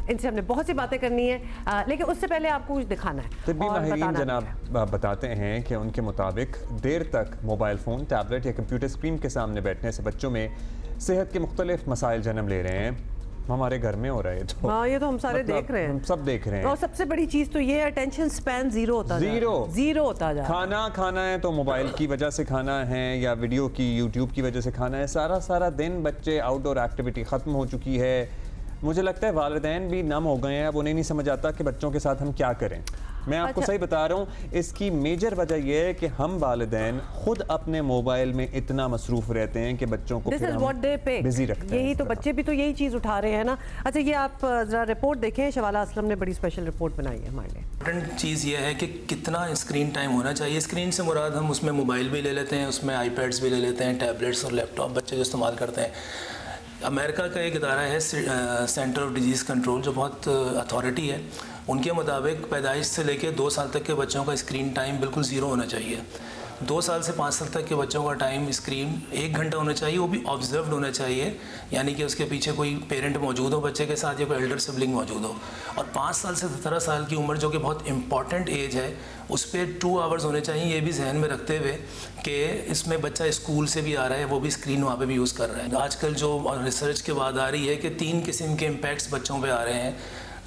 इनसे हमने बहुत सी बातें करनी है, लेकिन उससे पहले आपको कुछ दिखाना है। तभी माहिरीन जनाब बताते हैं कि उनके मुताबिक देर तक मोबाइल फ़ोन, टैबलेट या कंप्यूटर स्क्रीन के सामने बैठने से बच्चों में सेहत के मुख्तलिफ मसाइल जन्म ले रहे हैं। हमारे घर में हो रहा है तो हाँ, ये तो हम सारे देख रहे हैं, हम सब देख रहे हैं। और सबसे बड़ी चीज़ तो ये है अटेंशन स्पैन ज़ीरो होता जा रहा है। खाना है तो मोबाइल की वजह से खाना है या वीडियो की यूट्यूब की वजह से खाना है। सारा दिन बच्चे आउटडोर एक्टिविटी ख़त्म हो चुकी है। मुझे लगता है वालिदैन भी नम हो गए हैं, अब उन्हें नहीं समझ आता कि बच्चों के साथ हम क्या करें। मैं आपको सही बता रहा हूँ, इसकी मेजर वजह यह है कि हम वालिदैन खुद अपने मोबाइल में इतना मसरूफ रहते हैं कि बच्चों को बिजी रखते हैं। यही तो बच्चे भी तो यही चीज़ उठा रहे हैं ना। अच्छा, ये आप जरा रिपोर्ट देखें, शवाला असलम ने बड़ी स्पेशल रिपोर्ट बनाई है हमारे लिए। इम्पोर्टेंट चीज़ ये है कि कितना स्क्रीन टाइम होना चाहिए। स्क्रीन से मुराद हम उसमें मोबाइल भी ले लेते हैं, उसमें आईपैड्स भी ले लेते हैं, टैबलेट्स और लैपटॉप बच्चे जो इस्तेमाल करते हैं। अमेरिका का एक इदारा है सेंटर ऑफ डिजीज़ कंट्रोल, जो बहुत अथॉरिटी है, उनके मुताबिक पैदाइश से लेकर 2 साल तक के बच्चों का स्क्रीन टाइम बिल्कुल ज़ीरो होना चाहिए। 2 साल से 5 साल तक के बच्चों का टाइम स्क्रीन 1 घंटा होना चाहिए, वो भी ऑब्जर्व्ड होना चाहिए, यानी कि उसके पीछे कोई पेरेंट मौजूद हो बच्चे के साथ या कोई एल्डर सिबलिंग मौजूद हो। और 5 साल से 17 साल की उम्र जो कि बहुत इंपॉर्टेंट एज है, उस पर 2 आवर्स होने चाहिए, ये भी जहन में रखते हुए कि इसमें बच्चा स्कूल से भी आ रहा है, वो भी स्क्रीन वहाँ पे भी यूज़ कर रहा है। आजकल जो रिसर्च के बाद आ रही है कि 3 किस्म के इम्पैक्ट्स बच्चों पे आ रहे हैं,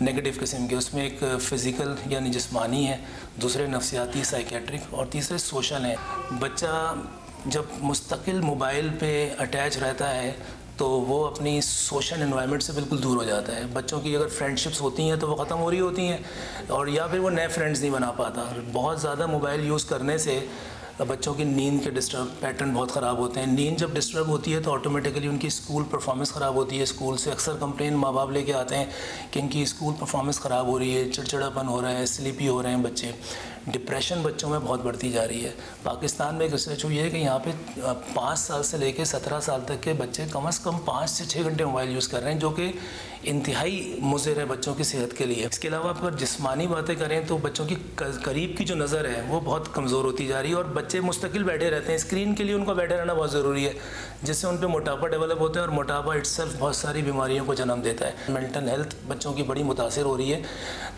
नेगेटिव किस्म के। उसमें एक फ़िज़िकल यानी जिस्मानी है, दूसरे नफ्सियाती साइकेट्रिक, और तीसरे सोशल हैं। बच्चा जब मुस्तकिल मोबाइल पे अटैच रहता है तो वो अपनी सोशल एनवायरनमेंट से बिल्कुल दूर हो जाता है। बच्चों की अगर फ्रेंडशिप्स होती हैं तो वो ख़त्म हो रही होती हैं, और या फिर वो नए फ्रेंड्स नहीं बना पाता। बहुत ज़्यादा मोबाइल यूज़ करने से बच्चों की नींद के डिस्टर्ब पैटर्न बहुत ख़राब होते हैं। नींद जब डिस्टर्ब होती है तो ऑटोमेटिकली उनकी स्कूल परफॉर्मेंस ख़राब होती है। स्कूल से अक्सर कंप्लेन माँ बाप लेके आते हैं कि इनकी स्कूल परफॉर्मेंस ख़राब हो रही है, चिड़चिड़ापन हो रहा है, स्लीपी हो रहे हैं बच्चे। डिप्रेशन बच्चों में बहुत बढ़ती जा रही है। पाकिस्तान में एक रिसर्च हुई है कि यहाँ पे 5 साल से लेकर 17 साल तक के बच्चे कम से कम 5 से 6 घंटे मोबाइल यूज़ कर रहे हैं, जो कि इंतहाई मुज़र है बच्चों की सेहत के लिए। इसके अलावा अगर जिस्मानी बातें करें तो बच्चों की करीब की जो नज़र है वो बहुत कमज़ोर होती जा रही है, और बच्चे मुस्तकिल बैठे रहते हैं। स्क्रीन के लिए उनको बैठे रहना बहुत ज़रूरी है, जिससे उन पर मोटापा डेवलप होता है, और मोटापा इट्सेल्फ बहुत सारी बीमारियों को जन्म देता है। मेंटल हेल्थ बच्चों की बड़ी मुतासिर हो रही है।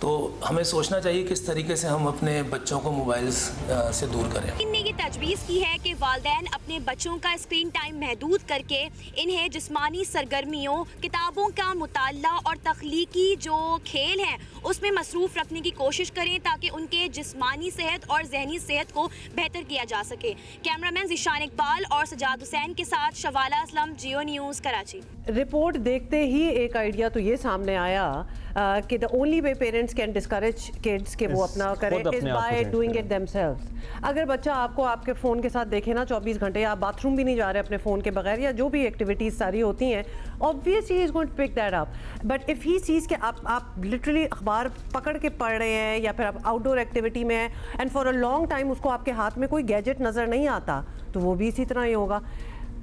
तो हमें सोचना चाहिए किस तरीके से हम अपने बच्चों को मोबाइल से दूर करें। इनने ये तजवीज़ की है कि वालिदैन अपने बच्चों का स्क्रीन टाइम महदूद करके इन्हें जिस्मानी सरगर्मियों, किताबों का मुताला और तख्लीकी जो खेल हैं उसमें मसरूफ़ रखने की कोशिश करें, ताकि उनके जिस्मानी सेहत और जहनी सेहत को बेहतर किया जा सके। कैमरामैन ज़िशान इकबाल और सजाद हुसैन के साथ शवाला असलम, जियो न्यूज़, कराची। रिपोर्ट देखते ही एक आइडिया तो ये सामने आया कि the only way parents can discourage kids कि वो अपना करें is by doing it themselves. अगर बच्चा आपको आपके फ़ोन के साथ देखे ना 24 घंटे, या आप बाथरूम भी नहीं जा रहे अपने फ़ोन के बगैर, या जो भी एक्टिविटीज़ सारी होती हैं, obviously is going to pick that up. But if he sees के आप लिटरली अखबार पकड़ के पढ़ रहे हैं, या फिर आप आउटडोर एक्टिविटी में हैं, and for a long time उसको आपके हाथ में कोई गैजेट नज़र नहीं आता, तो वो भी इसी तरह ही होगा।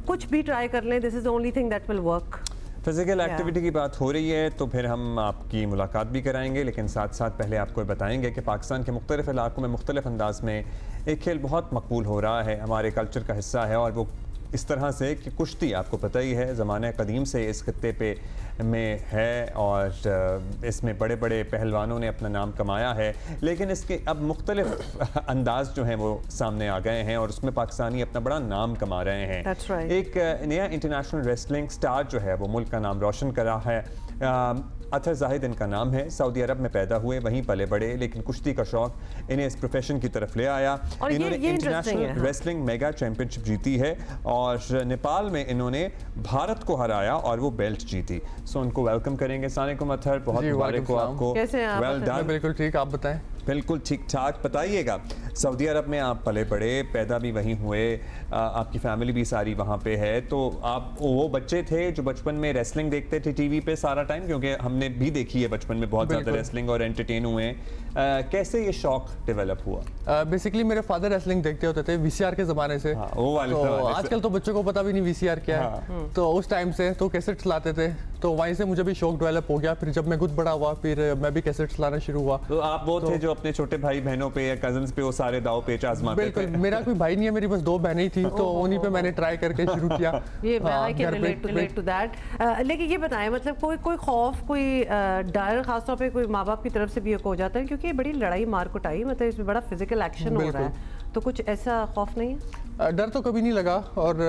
कुछ भी ट्राई कर लें, this is the only thing that will work. Physical activity की बात हो रही है तो फिर हम आपकी मुलाकात भी कराएंगे, लेकिन साथ साथ पहले आपको बताएंगे कि पाकिस्तान के मुख्तलिफ इलाकों में मुख्तलिफ अंदाज में एक खेल बहुत मकबूल हो रहा है, हमारे कल्चर का हिस्सा है, और वो इस तरह से कि कुश्ती आपको पता ही है ज़माने कदीम से इस खत्ते पे में है, और इसमें बड़े बड़े पहलवानों ने अपना नाम कमाया है, लेकिन इसके अब मुख्तलिफ अंदाज जो हैं वो सामने आ गए हैं, और उसमें पाकिस्तानी अपना बड़ा नाम कमा रहे हैं। right. एक नया इंटरनेशनल रेसलिंग स्टार जो है वो मुल्क का नाम रोशन कर रहा है। अतर जाहिद इनका नाम है, सऊदी अरब में पैदा हुए, वहीं पले बड़े, लेकिन कुश्ती का शौक इन्हें इस प्रोफेशन की तरफ ले आया। इन्होंने इंटरनेशनल रेसलिंग मेगा चैंपियनशिप जीती है, और नेपाल में इन्होंने भारत को हराया और वो बेल्ट जीती। सो उनको वेलकम करेंगे। अस्सलाम वालेकुम अतर, बहुत मुबारक हो आपको। कैसे हैं आप? Well done. बिल्कुल ठीक, आप बताएं। बिल्कुल ठीक ठाक। बताइएगा, सऊदी अरब में आप पले पड़े, पैदा भी वहीं हुए, आपकी फैमिली भी सारी वहाँ पे है, तो आप वो बच्चे थे जो बचपन में रेसलिंग देखते थे टीवी पे सारा टाइम? क्योंकि हमने भी देखी है बचपन में बहुत ज़्यादा रेसलिंग और एंटरटेन हुए हैं। कैसे ये शौक डेवलप हुआ? बेसिकली मेरे फादर रेसलिंग देखते होते थे वीसीआर के ज़माने से। हाँ, वो वाले तो आजकल तो बच्चों को पता भी नहीं वीसीआर क्या है। तो उस टाइम से तो कैसेट्स लाते थे, तो वहीं से मुझे भी शौक डेवलप हो गया। फिर जब मैं खुद बड़ा हुआ, फिर मैं भी कैसेट्स लाना शुरू हुआ। तो आप वो थे जो अपने छोटे भाई बहनों पे या कजन्स पे वो सारे दाव पेच आजमाते थे? बिल्कुल, मेरा कोई भाई नहीं है, मेरी बस 2 बहनें ही थी, तो उन्हीं पे मैंने ट्राई करके शुरू किया। ये I can relate to that. लेकिन ये बताएं, मतलब कोई खौफ, कोई डर खासतौर पे कोई माँ बाप की तरफ से भी हो जाता है, क्योंकि बड़ी लड़ाई मार कुटाई, मतलब इसमें बड़ा फिजिकल एक्शन हो रहा है, तो कुछ ऐसा खौफ नहीं है? डर तो कभी नहीं लगा, और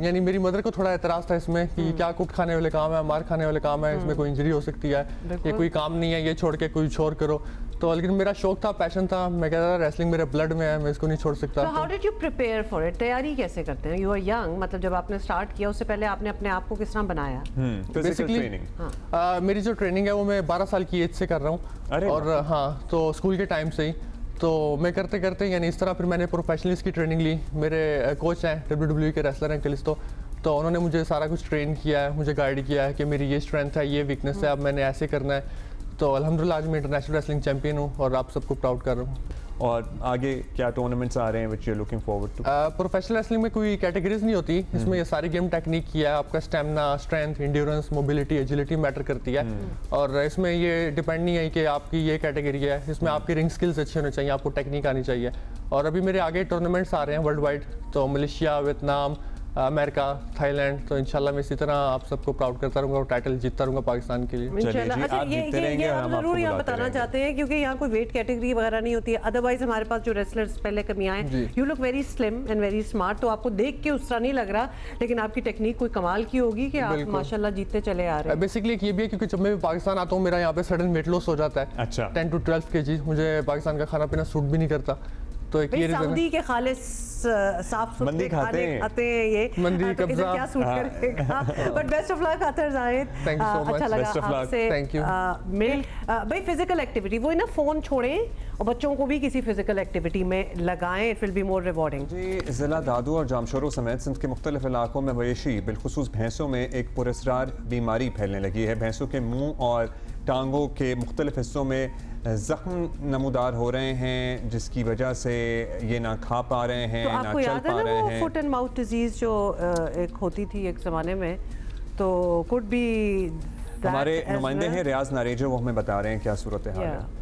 यानी मेरी मदर को थोड़ा एतराज़ था इसमें कि क्या कुट खाने वाले काम है, मार खाने वाले काम है, इसमें कोई इंजरी हो सकती है, ये कोई काम नहीं है, ये छोड़ के कोई छोड़ करो। तो लेकिन मेरा शौक था, पैशन था, मैं कहता था रेसलिंग मेरे ब्लड में है, मैं इसको नहीं छोड़ सकता। How did you prepare for it? तैयारी कैसे करते हैं? यू आर यंग, मतलब जब आपने स्टार्ट किया उससे पहले आपने अपने आप को किस तरह बनाया? बेसिकली मेरी जो ट्रेनिंग है वो मैं 12 साल की एज से कर रहा हूँ, और हाँ, तो स्कूल के टाइम से ही तो मैं करते करते यानी इस तरह फिर मैंने प्रोफेशनलिस्ट की ट्रेनिंग ली। मेरे कोच हैं WWE के रेसलर हैं कलिस्तो, तो उन्होंने मुझे सारा कुछ ट्रेन किया है, मुझे गाइड किया है कि मेरी ये स्ट्रेंथ है, ये वीकनेस है, अब मैंने ऐसे करना है। तो अल्हम्दुलिल्लाह आज मैं इंटरनेशनल रेसलिंग चैंपियन हूँ और आप सबको प्राउड कर रहा हूँ। और आगे क्या टूर्नामेंट्स आ रहे हैं which you are looking forward to? Professional wrestling में कोई कैटेगरीज नहीं होती, इसमें ये सारी गेम टेक्निक की है, आपका stamina, strength, endurance, mobility, agility matter करती है। और इसमें ये डिपेंड नहीं है कि आपकी ये कैटेगरी है, इसमें आपकी रिंग स्किल्स अच्छे होने चाहिए, आपको टेक्निक आनी चाहिए। और अभी मेरे आगे टूर्नामेंट्स आ रहे हैं वर्ल्ड वाइड, तो मलेशिया, वियतनाम, अमेरिका, थाईलैंड, तो इंशाल्लाह मैं इसी तरह आप सबको प्राउड करता रहूँगा और टाइटल जीतता रहूँगा पाकिस्तान के लिए। अच्छा, ये आप ज़रूर यहाँ बताना चाहते हैं, क्योंकि यहाँ कोई वेट कैटेगरी वगैरह नहीं होती है। अदरवाइज हमारे पास जो रेसलर्स पहले कभी आए, you look very slim and very smart, तो आपको देख के उस तरह नहीं लग रहा, लेकिन आपकी टेक्निक कोई कमाल की होगी कि आप माशाल्लाह जीतते चले आ रहे हैं। बेसिकली ये भी है क्योंकि जब मैं पाकिस्तान आता हूँ, मेरा यहाँ पे सडन वेट लॉस हो जाता है। अच्छा। 10 to 12 kg। मुझे पाकिस्तान का खाना पीना सूट भी नहीं करता, तो एक ये सऊदी के खालिस साफ सुथरे खाने खाते हैं ये, मंदी तो इधर क्या सूट करेगा। बट बेस्ट ऑफ लक अतर जाहिद, अच्छा लगा आपसे मिल। भाई फिजिकल एक्टिविटी वो ना फ़ोन छोड़ें और बच्चों को भी किसी फिजिकल एक्टिविटी में लगाएं, it will be more rewarding. जी, ज़िला दादू और जामशोरो समेत सिंध के मुख्तलिफ इलाकों में मवेशी बिलखुसूस भैंसों में एक पुरस्रार बीमारी फैलने लगी है। भैंसों के मुंह और टांगों के मुख्तलिफ हिस्सों में जख्म नमूदार हो रहे हैं, जिसकी वजह से ये ना खा पा रहे हैं, तो ना चल पा रहे हैं। फुट एंड माउथ डिजीज जो एक होती थी एक ज़माने में, तो कुड बी हमारे नुमाइंदे हैं रियाज नारेजो, वो हमें बता रहे हैं क्या सूरत हाल है।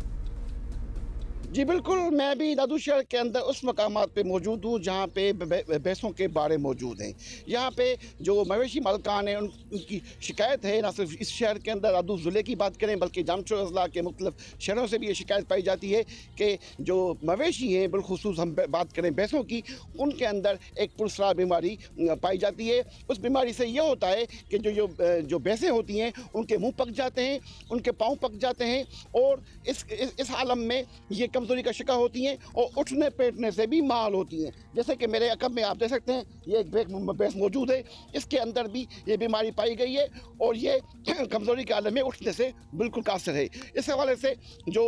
जी बिल्कुल, मैं भी दादू शहर के अंदर उस मकामात पे मौजूद हूँ जहाँ पे भैंसों के बाड़े मौजूद हैं। यहाँ पे जो मवेशी मालकान हैं उनकी शिकायत है, ना सिर्फ इस शहर के अंदर दादू ज़िले की बात करें बल्कि जामशोर अजला के मुख्तलिफ शहरों से भी ये शिकायत पाई जाती है कि जो मवेशी हैं, बिलखुसूस हम बात करें भैंसों की, उनके अंदर एक पुरस्रार बीमारी पाई जाती है। उस बीमारी से ये होता है कि जो भैंसें होती हैं उनके मुँह पक जाते हैं, उनके पाँव पक जाते हैं और इस आलम में ये कमज़ोरी का शिकार होती हैं और उठने बैठने से भी माल होती हैं। जैसे कि मेरे अकब में आप देख सकते हैं ये एक भैंस मौजूद है, इसके अंदर भी ये बीमारी पाई गई है और ये कमज़ोरी के आलम में उठने से बिल्कुल कासिर है। इस हवाले से जो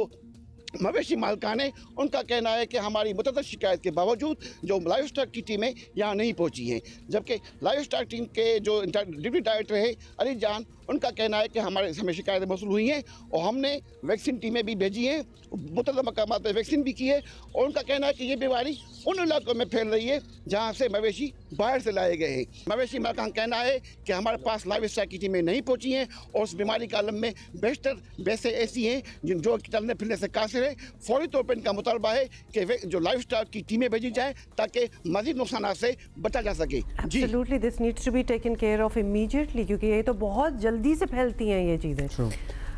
मवेशी मालकान है उनका कहना है कि हमारी मुतअद्दिद शिकायत के बावजूद जो लाइव स्टॉक की टीमें यहाँ नहीं पहुँची हैं, जबकि लाइव स्टॉक टीम के जो डिप्टी डायरेक्टर है अली जान, उनका कहना है कि हमें शिकायतें मौसूल हुई हैं और हमने वैक्सीन टीमें भी भेजी हैं, मुतअद्दिद मकामात पर वैक्सीन भी की है और उनका कहना है कि ये बीमारी उन इलाकों में फैल रही है जहाँ से मवेशी बाहर से लाए गए हैं। मवेशी मालकान कहना है कि हमारे पास लाइव स्टॉक की टीमें नहीं पहुँची हैं और उस बीमारी के आलम में बेशतर भैंसें ऐसी हैं जो चलने फिरने से कासिर है। फौरी तौर पर इनका मुतालबा है कि जो लाइव स्टॉक की टीमें भेजी जाएँ ताकि मजीद नुकसान से बचा जा सके। Absolutely this needs to be taken care of immediately, क्योंकि ये तो बहुत जल्दी से फैलती हैं ये चीज़ें।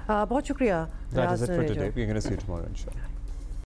बहुत शुक्रिया।